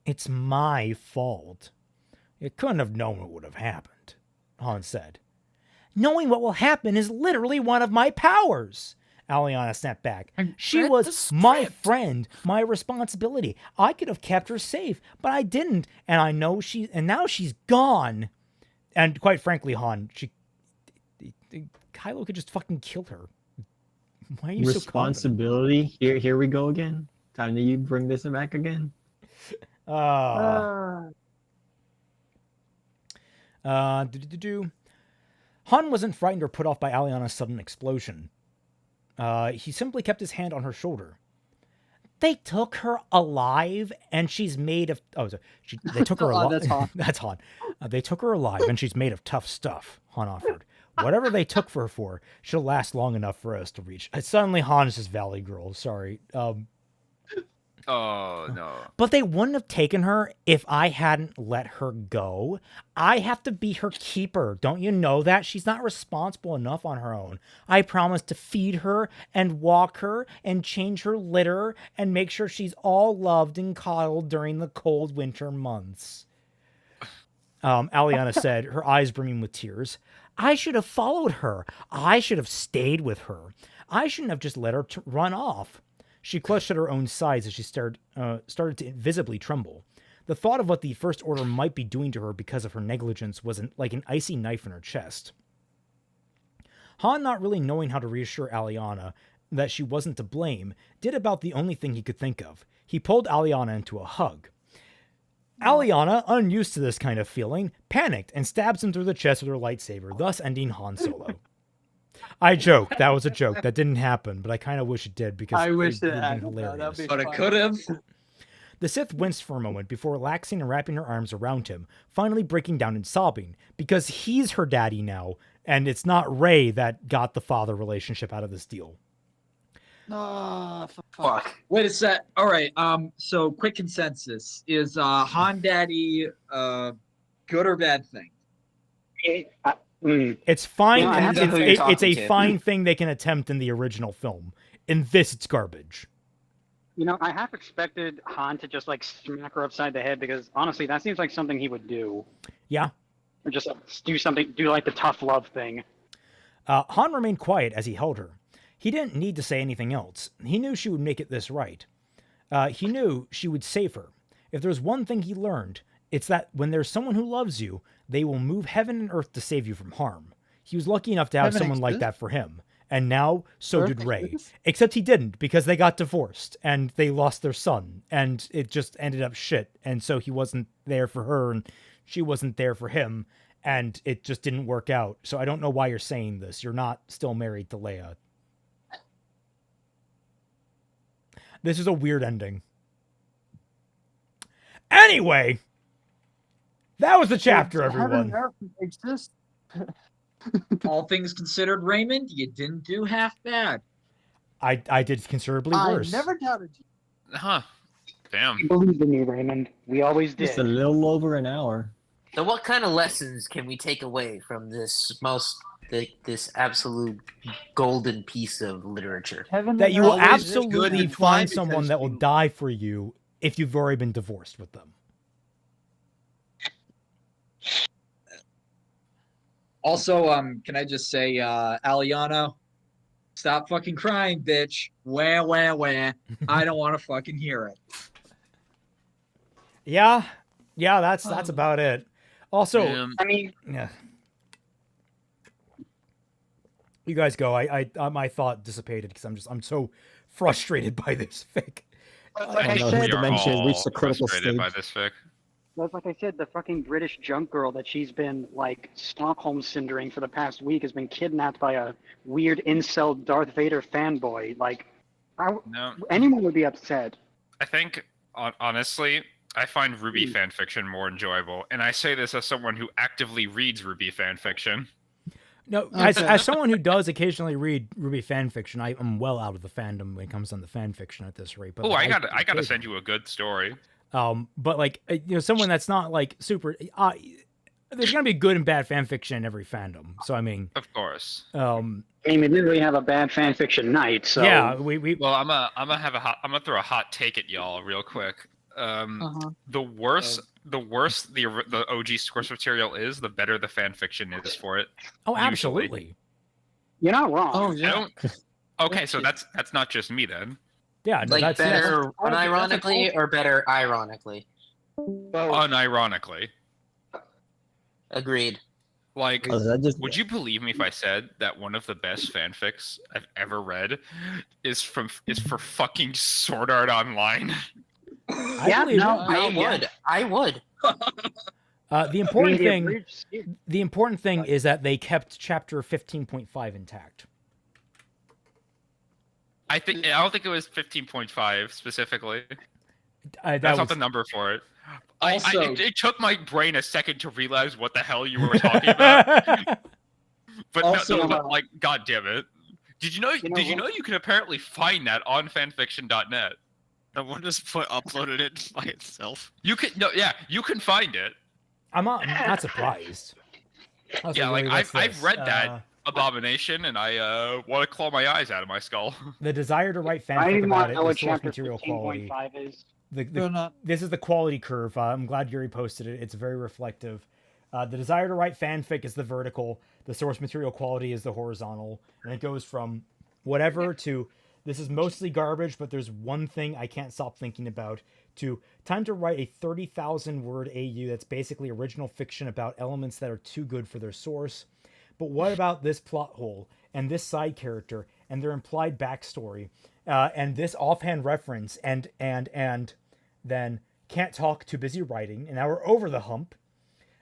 [SPEAKER 1] It's my fault. You couldn't have known what would have happened, Han said. Knowing what will happen is literally one of my powers, Aliana snapped back. She was my friend, my responsibility. I could have kept her safe, but I didn't, and now she's gone. And quite frankly, Han, Kylo could just fucking kill her. Why are you
[SPEAKER 6] responsibility?
[SPEAKER 1] so confident?
[SPEAKER 6] Here we go again. Time that you bring this back again.
[SPEAKER 1] Han wasn't frightened or put off by Aliana's sudden explosion. He simply kept his hand on her shoulder. They took her alive, and she's made of. They took her alive.
[SPEAKER 11] That's Han.
[SPEAKER 1] That's Han. They took her alive, and she's made of tough stuff. Han offered. Whatever they took her for, she'll last long enough for us to reach. Suddenly, Han is just Valley Girl. Sorry.
[SPEAKER 9] Oh no.
[SPEAKER 1] But they wouldn't have taken her if I hadn't let her go. I have to be her keeper. Don't you know that? She's not responsible enough on her own. I promised to feed her and walk her and change her litter and make sure she's all loved and coddled during the cold winter months. Aliana said, her eyes brimming with tears. I should have followed her. I should have stayed with her. I shouldn't have just let her run off. She clutched at her own sides as she started to visibly tremble. The thought of what the First Order might be doing to her because of her negligence was like an icy knife in her chest. Han, not really knowing how to reassure Aliana that she wasn't to blame, did about the only thing he could think of. He pulled Aliana into a hug. Aliana, unused to this kind of feeling, panicked and stabs him through the chest with her lightsaber, thus ending Han Solo. I joke. That was a joke. That didn't happen, but I kind of wish it did because
[SPEAKER 11] I wish
[SPEAKER 1] it
[SPEAKER 11] it
[SPEAKER 1] would have
[SPEAKER 11] had.
[SPEAKER 1] been hilarious.
[SPEAKER 7] But it could have.
[SPEAKER 1] The Sith winced for a moment before relaxing and wrapping her arms around him, finally breaking down and sobbing, because he's her daddy now, and it's not Rey that got the father relationship out of this deal.
[SPEAKER 11] No,
[SPEAKER 7] Fuck. Wait a sec. All right. So quick consensus: is Han Daddy good or bad thing?
[SPEAKER 1] It's fine.
[SPEAKER 2] Yeah, I have
[SPEAKER 1] and
[SPEAKER 2] to-
[SPEAKER 1] it's a fine thing they can attempt in the original film. In this, it's garbage.
[SPEAKER 2] You know, I half expected Han to just like smack her upside the head because honestly, that seems like something he would do.
[SPEAKER 1] Yeah.
[SPEAKER 2] Or just do something, do like the tough love thing.
[SPEAKER 1] Han remained quiet as he held her. He didn't need to say anything else. He knew she would make it this right. He knew she would save her. If there's one thing he learned, it's that when there's someone who loves you, they will move heaven and earth to save you from harm. He was lucky enough to have
[SPEAKER 11] Heaven
[SPEAKER 1] someone like
[SPEAKER 11] exists?
[SPEAKER 1] that for him. And now, so
[SPEAKER 11] Earth
[SPEAKER 1] did Rey.
[SPEAKER 11] exists?
[SPEAKER 1] Except he didn't, because they got divorced, and they lost their son, and it just ended up shit. And so he wasn't there for her, and she wasn't there for him, and it just didn't work out. So I don't know why you're saying this. You're not still married to Leia. This is a weird ending. Anyway, that was the chapter,
[SPEAKER 11] Heaven
[SPEAKER 1] everyone.
[SPEAKER 11] and earth exist.
[SPEAKER 7] All things considered, Raymond, you didn't do half bad.
[SPEAKER 1] I did considerably
[SPEAKER 11] I
[SPEAKER 1] worse.
[SPEAKER 11] never doubted you.
[SPEAKER 9] Huh. Damn.
[SPEAKER 2] You believed in me, Raymond. We always did.
[SPEAKER 6] Just a little over an hour.
[SPEAKER 12] So, what kind of lessons can we take away from this this absolute golden piece of literature?
[SPEAKER 11] Heaven
[SPEAKER 1] That
[SPEAKER 11] and
[SPEAKER 1] you will
[SPEAKER 11] earth
[SPEAKER 10] Always
[SPEAKER 11] exist.
[SPEAKER 10] good
[SPEAKER 1] absolutely
[SPEAKER 10] to try
[SPEAKER 1] find someone
[SPEAKER 10] because
[SPEAKER 1] that will
[SPEAKER 10] you-
[SPEAKER 1] die for you if you've already been divorced with them.
[SPEAKER 7] Also, can I just say, Aliana, stop fucking crying, bitch. Wah, wah, wah. I don't want to fucking hear it.
[SPEAKER 1] Yeah, that's about it. Also,
[SPEAKER 2] I mean,
[SPEAKER 1] yeah. You guys go. I my thought dissipated because I'm so frustrated by this fic.
[SPEAKER 2] like
[SPEAKER 9] I
[SPEAKER 2] I
[SPEAKER 9] think
[SPEAKER 2] said,
[SPEAKER 9] we are
[SPEAKER 6] dimension
[SPEAKER 9] all
[SPEAKER 6] reached the critical
[SPEAKER 9] frustrated by
[SPEAKER 6] stage.
[SPEAKER 9] this fic.
[SPEAKER 2] like I said, the fucking British junk girl that she's been like Stockholm syndroming for the past week has been kidnapped by a weird incel Darth Vader fanboy. Like,
[SPEAKER 9] No,
[SPEAKER 2] anyone would be upset.
[SPEAKER 9] I think honestly, I find Ruby fanfiction more enjoyable, and I say this as someone who actively reads Ruby fanfiction.
[SPEAKER 1] No, as someone who does occasionally read Ruby fanfiction, I am well out of the fandom when it comes on the fanfiction at this rate. But
[SPEAKER 9] Oh,
[SPEAKER 1] like,
[SPEAKER 9] I gotta send you a good story.
[SPEAKER 1] But like someone that's not like super. There's gonna be good and bad fanfiction in every fandom. So I mean,
[SPEAKER 9] Of course.
[SPEAKER 2] I mean, we literally have a bad fanfiction night. So
[SPEAKER 1] yeah, we
[SPEAKER 9] Well, I'm gonna throw a hot take at y'all real quick. The worse the OG source material is, the better the fanfiction is for it.
[SPEAKER 1] Oh,
[SPEAKER 9] usually.
[SPEAKER 1] absolutely.
[SPEAKER 2] You're not wrong.
[SPEAKER 11] Oh
[SPEAKER 9] I
[SPEAKER 11] yeah.
[SPEAKER 9] don't. Okay, so that's not just me then.
[SPEAKER 1] Yeah, no,
[SPEAKER 12] Like
[SPEAKER 1] that's
[SPEAKER 12] better unironically or better ironically?
[SPEAKER 9] Unironically.
[SPEAKER 12] Agreed.
[SPEAKER 9] Like,
[SPEAKER 6] Oh, that just-
[SPEAKER 9] would you believe me if I said that one of the best fanfics I've ever read is for fucking Sword Art Online?
[SPEAKER 2] Yeah,
[SPEAKER 1] believe
[SPEAKER 2] no,
[SPEAKER 1] it.
[SPEAKER 12] I would.
[SPEAKER 1] The important
[SPEAKER 2] I mean,
[SPEAKER 1] thing.
[SPEAKER 2] abridged-
[SPEAKER 1] The important thing is that they kept chapter 15.5 intact.
[SPEAKER 9] I don't think it was 15.5 specifically.
[SPEAKER 1] That
[SPEAKER 9] That's not
[SPEAKER 1] was-
[SPEAKER 9] the number for it.
[SPEAKER 7] Also-
[SPEAKER 9] It took my brain a second to realize what the hell you were talking about. But
[SPEAKER 7] Also,
[SPEAKER 9] no, like, god damn it! Did you know?
[SPEAKER 2] You know
[SPEAKER 9] Did you
[SPEAKER 2] what?
[SPEAKER 9] know you can apparently find that on fanfiction.net?
[SPEAKER 8] Someone just uploaded it by itself.
[SPEAKER 9] You can you can find it.
[SPEAKER 1] I'm not surprised.
[SPEAKER 9] Yeah, like I've read that abomination, and I want to claw my eyes out of my skull.
[SPEAKER 1] The desire to write
[SPEAKER 2] I
[SPEAKER 1] fanfic
[SPEAKER 2] didn't
[SPEAKER 1] about
[SPEAKER 2] want
[SPEAKER 1] it,
[SPEAKER 2] to know
[SPEAKER 1] the
[SPEAKER 2] what
[SPEAKER 1] source
[SPEAKER 2] chapter
[SPEAKER 1] material quality.
[SPEAKER 2] 15.5 is.
[SPEAKER 1] This is the quality curve. I'm glad Yuri posted it. It's very reflective. The desire to write fanfic is the vertical. The source material quality is the horizontal. And it goes from whatever to this is mostly garbage, but there's one thing I can't stop thinking about, to time to write a 30,000 word AU that's basically original fiction about elements that are too good for their source. But what about this plot hole and this side character and their implied backstory and this offhand reference and then can't talk, too busy writing, and now we're over the hump.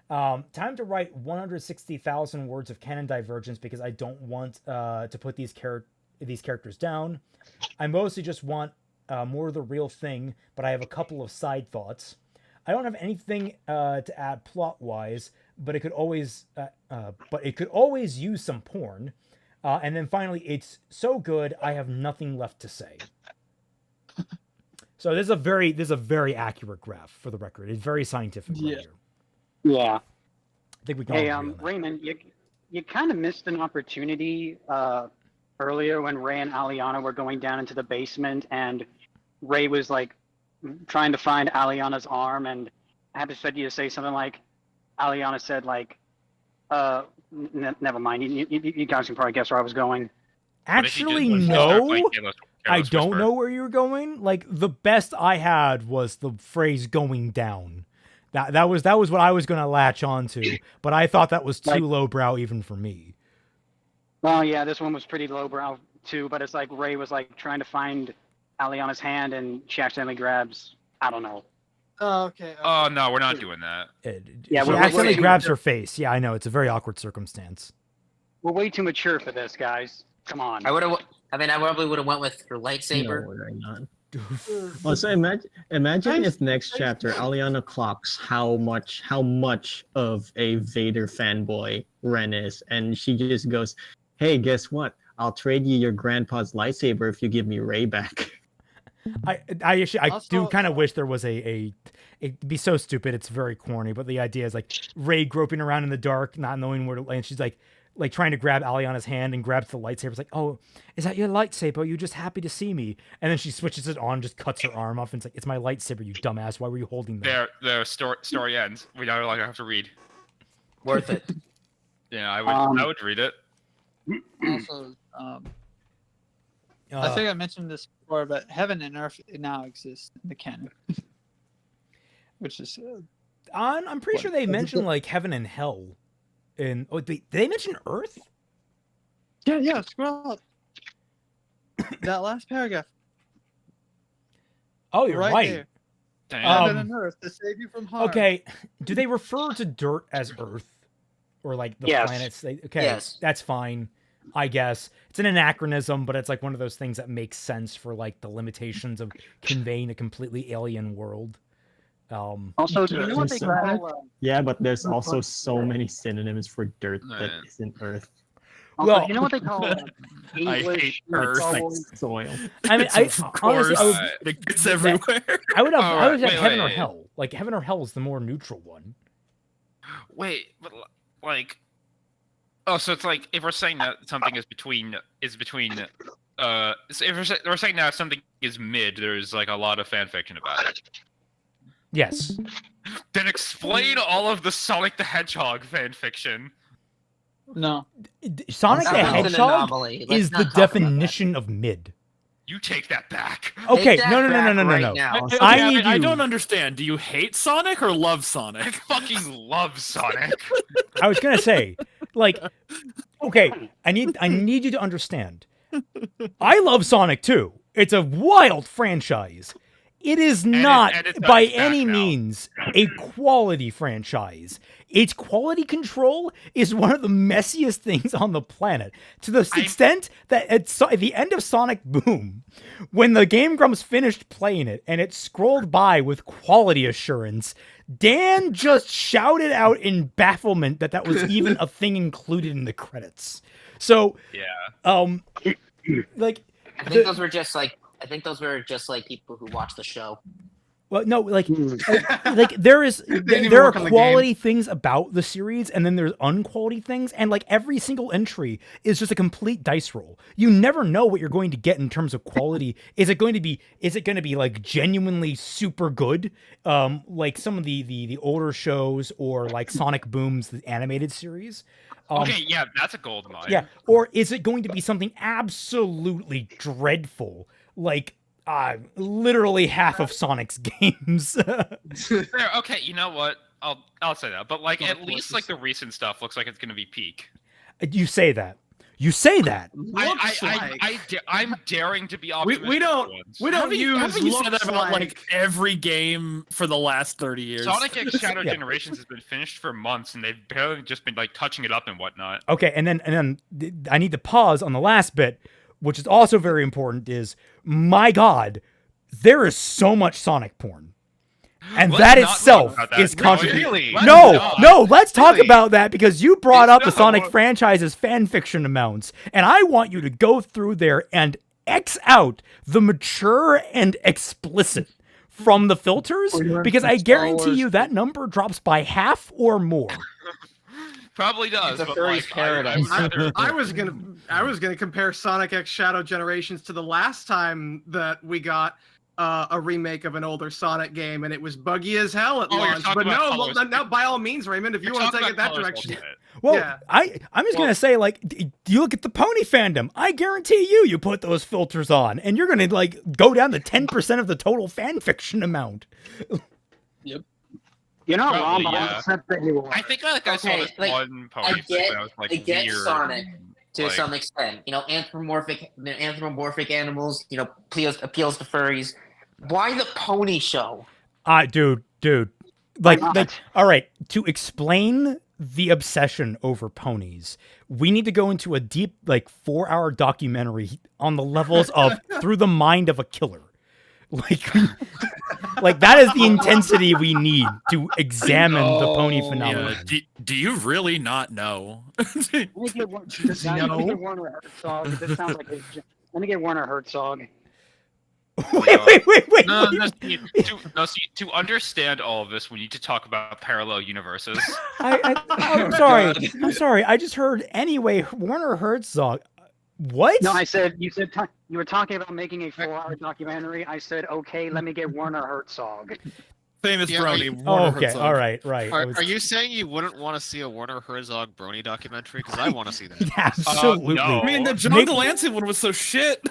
[SPEAKER 1] Time to write 160,000 words of canon divergence because I don't want to put these characters down. I mostly just want more of the real thing, but I have a couple of side thoughts. I don't have anything to add plot-wise, but it could always use some porn. And then finally, it's so good I have nothing left to say. So this is a very accurate graph, for the record. It's very scientific right here.
[SPEAKER 2] Yeah.
[SPEAKER 1] I think we can all agree on that.
[SPEAKER 2] Raymond, you kind of missed an opportunity earlier when Ray and Aliana were going down into the basement, and Ray was like trying to find Aliana's arm, and I had to expect you to say something like, Aliana said like, never mind. You guys can probably guess where I was going.
[SPEAKER 1] Actually, no. I don't know where you're going. Like, the best I had was the phrase "going down." That was what I was going to latch onto, but I thought that was too lowbrow even for me.
[SPEAKER 2] Well, yeah, this one was pretty lowbrow too, but it's like Ray was like trying to find Aliana's hand, and she accidentally grabs, I don't know.
[SPEAKER 11] Oh, okay.
[SPEAKER 9] Oh no, we're not doing that.
[SPEAKER 1] She accidentally grabs her face. Yeah, I know, it's a very awkward circumstance.
[SPEAKER 2] We're way too mature for this, guys. Come on.
[SPEAKER 12] I probably would have went with her lightsaber.
[SPEAKER 6] No, right not. Also, imagine if next chapter Aliana clocks how much of a Vader fanboy Ren is, and she just goes, "Hey, guess what? I'll trade you your grandpa's lightsaber if you give me Rey back."
[SPEAKER 1] I do kind of wish there was it'd be so stupid. It's very corny, but the idea is like Rey groping around in the dark, not knowing where to, and she's like trying to grab Aliana's hand and grabs the lightsaber. It's like, "Oh, is that your lightsaber? Are you just happy to see me?" And then she switches it on, just cuts her arm off, and it's like, "It's my lightsaber, you dumbass. Why were you holding that?"
[SPEAKER 9] The story ends. We no longer have to read.
[SPEAKER 12] Worth it.
[SPEAKER 9] Yeah, I would read it.
[SPEAKER 3] Also, I think I mentioned this before, but heaven and earth now exist in the canon, which is.
[SPEAKER 1] I'm pretty sure they mentioned like heaven and hell. Did they mention Earth?
[SPEAKER 3] Yeah. Scroll up. That last paragraph.
[SPEAKER 1] Oh, you're right.
[SPEAKER 3] Heaven and earth to save you from harm.
[SPEAKER 1] Okay, do they refer to dirt as Earth, or like the planets? Okay,
[SPEAKER 12] yes.
[SPEAKER 1] That's fine. I guess it's an anachronism, but it's like one of those things that makes sense for like the limitations of conveying a completely alien world.
[SPEAKER 2] Also, do you know what they call?
[SPEAKER 6] Yeah, but there's also so many synonyms for dirt that isn't Earth.
[SPEAKER 2] Also, do you know what they call English?
[SPEAKER 8] I hate Earth.
[SPEAKER 6] Like soil.
[SPEAKER 1] I mean, honestly,
[SPEAKER 8] it's everywhere.
[SPEAKER 1] I would have
[SPEAKER 9] wait,
[SPEAKER 1] heaven or hell. Like heaven or hell is the more neutral one.
[SPEAKER 9] Wait, but like, oh, so it's like if we're saying that something is between, so if we're saying that something is mid, there's like a lot of fan fiction about it.
[SPEAKER 1] Yes.
[SPEAKER 9] Then explain all of the Sonic the Hedgehog fan fiction.
[SPEAKER 3] No.
[SPEAKER 1] Sonic the Hedgehog is the definition of mid.
[SPEAKER 9] You take that back.
[SPEAKER 1] Okay, no.
[SPEAKER 8] I don't understand. Do you hate Sonic or love Sonic?
[SPEAKER 9] I fucking love Sonic.
[SPEAKER 1] I was gonna say, like, okay, I need you to understand. I love Sonic too. It's a wild franchise. It is not, by any means, a quality franchise. Its quality control is one of the messiest things on the planet, to the extent that at the end of Sonic Boom, when the Game Grumps finished playing it and it scrolled by with quality assurance, Dan just shouted out in bafflement that was even a thing included in the credits. So,
[SPEAKER 9] yeah,
[SPEAKER 12] I think those were just like I think those were just like people who watch the show.
[SPEAKER 1] Well, no, like there are quality things about the series, and then there's unquality things, and like every single entry is just a complete dice roll. You never know what you're going to get in terms of quality. Is it going to be like genuinely super good, like some of the older shows, or like Sonic Boom's the animated series?
[SPEAKER 9] Okay, yeah, that's a gold mine.
[SPEAKER 1] Yeah, or is it going to be something absolutely dreadful, like literally half of Sonic's games?
[SPEAKER 9] Fair, okay, you know what? I'll say that, but like at least like the recent stuff looks like it's gonna be peak.
[SPEAKER 1] You say that. You say that.
[SPEAKER 9] I'm daring to be optimistic.
[SPEAKER 10] We don't use.
[SPEAKER 8] Haven't you said that about
[SPEAKER 10] like
[SPEAKER 8] like every game for the last 30 years?
[SPEAKER 9] Sonic X Shadow Generations has been finished for months, and they've barely just been like touching it up and whatnot.
[SPEAKER 1] Okay, and then I need to pause on the last bit, which is also very important. Is my God, there is so much Sonic porn. And that itself is controversial.
[SPEAKER 9] Really?
[SPEAKER 1] No, let's talk about that, because you brought up the Sonic franchise's fan fiction amounts, and I want you to go through there and X out the mature and explicit from the filters, because I guarantee you that number drops by half or more.
[SPEAKER 9] Probably does.
[SPEAKER 12] It's a
[SPEAKER 9] but
[SPEAKER 12] furry's
[SPEAKER 9] like,
[SPEAKER 12] paradise.
[SPEAKER 10] I was gonna compare Sonic X Shadow Generations to the last time that we got a remake of an older Sonic game, and it was buggy as hell at launch. But no, by all means, Raymond, if you want to take it that direction.
[SPEAKER 1] Well,
[SPEAKER 10] yeah.
[SPEAKER 1] I'm just gonna say, like, do you look at the pony fandom? I guarantee you put those filters on, and you're gonna like go down to 10% of the total fan fiction amount.
[SPEAKER 2] Yep. You're not wrong, but
[SPEAKER 9] yeah.
[SPEAKER 2] except that you are.
[SPEAKER 9] I think I saw this
[SPEAKER 12] like,
[SPEAKER 9] one pony that was like
[SPEAKER 12] I get
[SPEAKER 9] weird.
[SPEAKER 12] Sonic to
[SPEAKER 9] like-
[SPEAKER 12] some extent. You know, anthropomorphic animals. You know, appeals to furries. Why the pony show?
[SPEAKER 1] Dude, like, all right. To explain the obsession over ponies, we need to go into a deep, like, 4-hour documentary on the levels of Through the Mind of a Killer. Like that is the intensity we need to examine the pony phenomenon.
[SPEAKER 8] Yeah, do you really not know?
[SPEAKER 2] Let me get Werner Herzog. This sounds like let me get Werner Herzog.
[SPEAKER 1] Wait.
[SPEAKER 9] No, to understand all of this, we need to talk about parallel universes.
[SPEAKER 1] I'm sorry. I just heard anyway. Werner Herzog. What?
[SPEAKER 2] No, I said you were talking about making a 4-hour documentary. I said, okay, let me get Werner Herzog.
[SPEAKER 8] Famous brony.
[SPEAKER 1] Oh, okay.
[SPEAKER 8] Herzog.
[SPEAKER 1] All right.
[SPEAKER 14] Are you saying you wouldn't want to see a Werner Herzog brony documentary? Because I want to see that.
[SPEAKER 1] Absolutely.
[SPEAKER 9] No.
[SPEAKER 8] I mean, the John Delancey one was so shit.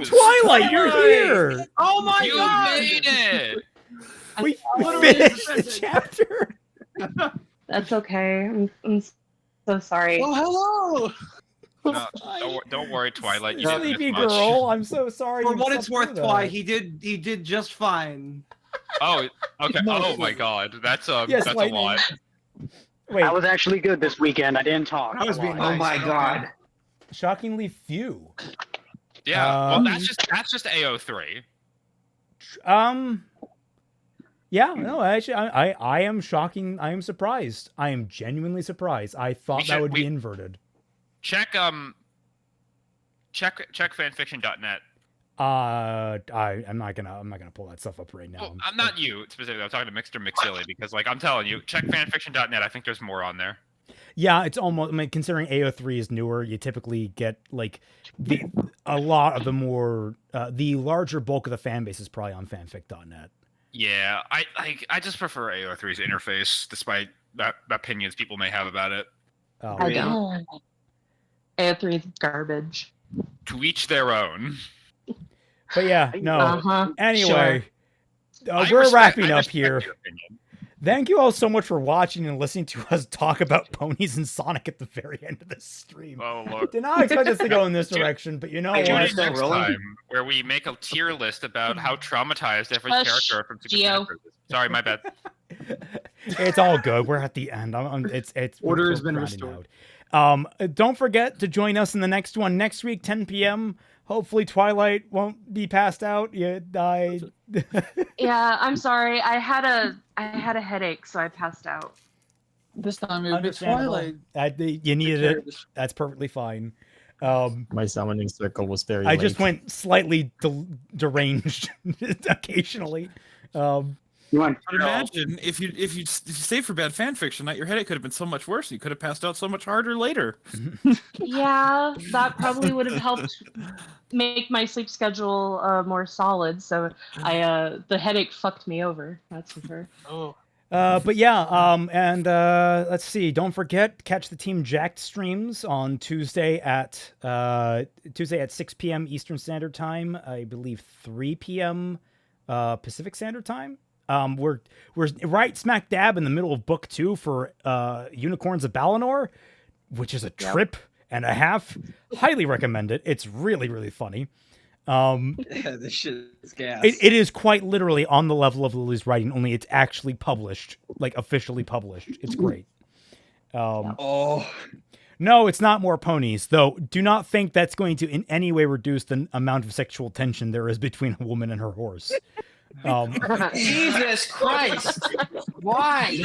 [SPEAKER 1] Twilight, you're here.
[SPEAKER 10] Oh my God!
[SPEAKER 9] You made it.
[SPEAKER 1] We finished the chapter.
[SPEAKER 15] That's okay. I'm so sorry.
[SPEAKER 10] Oh, hello.
[SPEAKER 9] No, don't worry, Twilight. You didn't
[SPEAKER 1] Sleepy
[SPEAKER 9] miss much.
[SPEAKER 1] girl, I'm so sorry.
[SPEAKER 10] For
[SPEAKER 1] you
[SPEAKER 10] what it's
[SPEAKER 1] slept
[SPEAKER 10] worth,
[SPEAKER 1] through
[SPEAKER 10] Twy,
[SPEAKER 1] that.
[SPEAKER 10] he did just fine.
[SPEAKER 9] Oh, okay. Oh my God, that's
[SPEAKER 1] Yes,
[SPEAKER 9] that's
[SPEAKER 1] Lightning.
[SPEAKER 9] a lot.
[SPEAKER 1] Wait,
[SPEAKER 2] I was actually good this weekend. I didn't talk.
[SPEAKER 10] I was being
[SPEAKER 12] Oh
[SPEAKER 10] nice.
[SPEAKER 12] my God.
[SPEAKER 1] shockingly few.
[SPEAKER 9] Yeah, well, that's just AO3.
[SPEAKER 1] Yeah, no, actually, I am shocking. I am surprised. I am genuinely surprised. I thought that would be inverted.
[SPEAKER 9] Check fanfiction.net.
[SPEAKER 1] I'm not gonna pull that stuff up right now.
[SPEAKER 9] Well, I'm not you specifically. I'm talking to Mixter McSilly because, like, I'm telling you, check fanfiction.net. I think there's more on there.
[SPEAKER 1] Yeah, it's almost. I mean, considering AO3 is newer, you typically get like a lot of the more the larger bulk of the fan base is probably on fanfic.net.
[SPEAKER 9] Yeah, I just prefer AO3's interface, despite that opinions people may have about it.
[SPEAKER 1] Oh,
[SPEAKER 15] I don't. AO3 is garbage.
[SPEAKER 9] To each their own.
[SPEAKER 1] But yeah, no. Anyway,
[SPEAKER 9] I
[SPEAKER 1] we're
[SPEAKER 9] respect-
[SPEAKER 1] wrapping
[SPEAKER 9] I
[SPEAKER 1] up
[SPEAKER 9] respect
[SPEAKER 1] here.
[SPEAKER 9] your opinion.
[SPEAKER 1] Thank you all so much for watching and listening to us talk about ponies and Sonic at the very end of this stream.
[SPEAKER 9] Oh, Lord.
[SPEAKER 1] Did not expect us to go in this direction, but you know
[SPEAKER 9] Tune
[SPEAKER 1] what?
[SPEAKER 9] in next time, where we make a tier list about how traumatized every character from Super
[SPEAKER 15] Gio.
[SPEAKER 9] Smash Bros. is. Sorry, my bad.
[SPEAKER 1] It's all good. We're at the end. It's
[SPEAKER 10] Order has
[SPEAKER 1] we're
[SPEAKER 10] been
[SPEAKER 1] rounding
[SPEAKER 10] restored.
[SPEAKER 1] out. Don't forget to join us in the next one next week, 10 p.m. Hopefully Twilight won't be passed out. Yeah,
[SPEAKER 15] Yeah, I'm sorry. I had a headache, so I passed out.
[SPEAKER 3] This time it would be
[SPEAKER 1] Understandable.
[SPEAKER 3] Twilight.
[SPEAKER 1] You needed it. That's perfectly fine.
[SPEAKER 6] My summoning circle was very
[SPEAKER 1] I
[SPEAKER 6] late.
[SPEAKER 1] just went slightly deranged occasionally.
[SPEAKER 5] But imagine if you stayed for bad fan fiction night, your headache could have been so much worse. You could have passed out so much harder later.
[SPEAKER 15] Yeah, that probably would have helped make my sleep schedule more solid. So the headache fucked me over. That's for sure.
[SPEAKER 5] Oh.
[SPEAKER 1] But yeah, and let's see. Don't forget, catch the Team Jacked streams on Tuesday at 6 p.m. Eastern Standard Time. I believe 3 p.m. Pacific Standard Time. We're right smack dab in the middle of book 2 for Unicorns of Balinor, which is a trip and a half. Highly recommend it. It's really, really funny.
[SPEAKER 7] This shit is gas.
[SPEAKER 1] It is quite literally on the level of Lily's writing, only it's actually published, like officially published. It's great. No, it's not more ponies, though. Do not think that's going to in any way reduce the amount of sexual tension there is between a woman and her horse.
[SPEAKER 12] Jesus Christ! Why?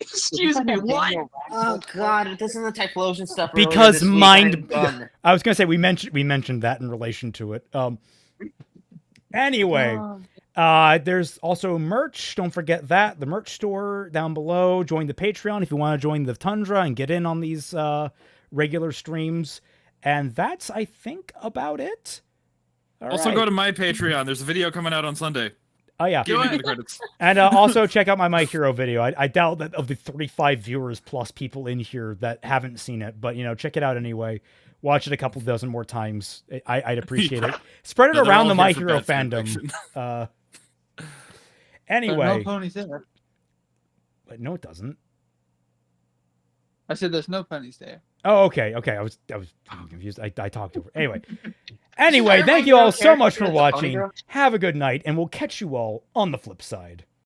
[SPEAKER 7] Excuse me, what?
[SPEAKER 12] Oh God! Doesn't the Typhlosion stuff earlier
[SPEAKER 1] Because
[SPEAKER 12] this week
[SPEAKER 1] mind.
[SPEAKER 12] done?
[SPEAKER 1] I was gonna say we mentioned that in relation to it. Anyway, there's also merch. Don't forget that the merch store down below. Join the Patreon if you want to join the Tundra and get in on these regular streams. And that's, I think, about it. All
[SPEAKER 8] also,
[SPEAKER 1] right.
[SPEAKER 8] go to my Patreon. There's a video coming out on Sunday.
[SPEAKER 1] Oh yeah,
[SPEAKER 8] Give me the credits.
[SPEAKER 1] And also check out my My Hero video. I doubt that of the 35 viewers plus people in here that haven't seen it, but check it out anyway. Watch it a couple dozen more times. I'd appreciate it. Spread it
[SPEAKER 8] Yeah, they're
[SPEAKER 1] around
[SPEAKER 8] all
[SPEAKER 1] the
[SPEAKER 8] here
[SPEAKER 1] My
[SPEAKER 8] for
[SPEAKER 1] Hero
[SPEAKER 8] bad fan
[SPEAKER 1] fandom.
[SPEAKER 3] No
[SPEAKER 1] Anyway,
[SPEAKER 3] ponies there.
[SPEAKER 1] but no, it doesn't.
[SPEAKER 3] I said there's no ponies there.
[SPEAKER 1] Oh, okay. I was confused. I talked over. Anyway, thank you all so much for watching. Have a good night, and we'll catch you all on the flip side.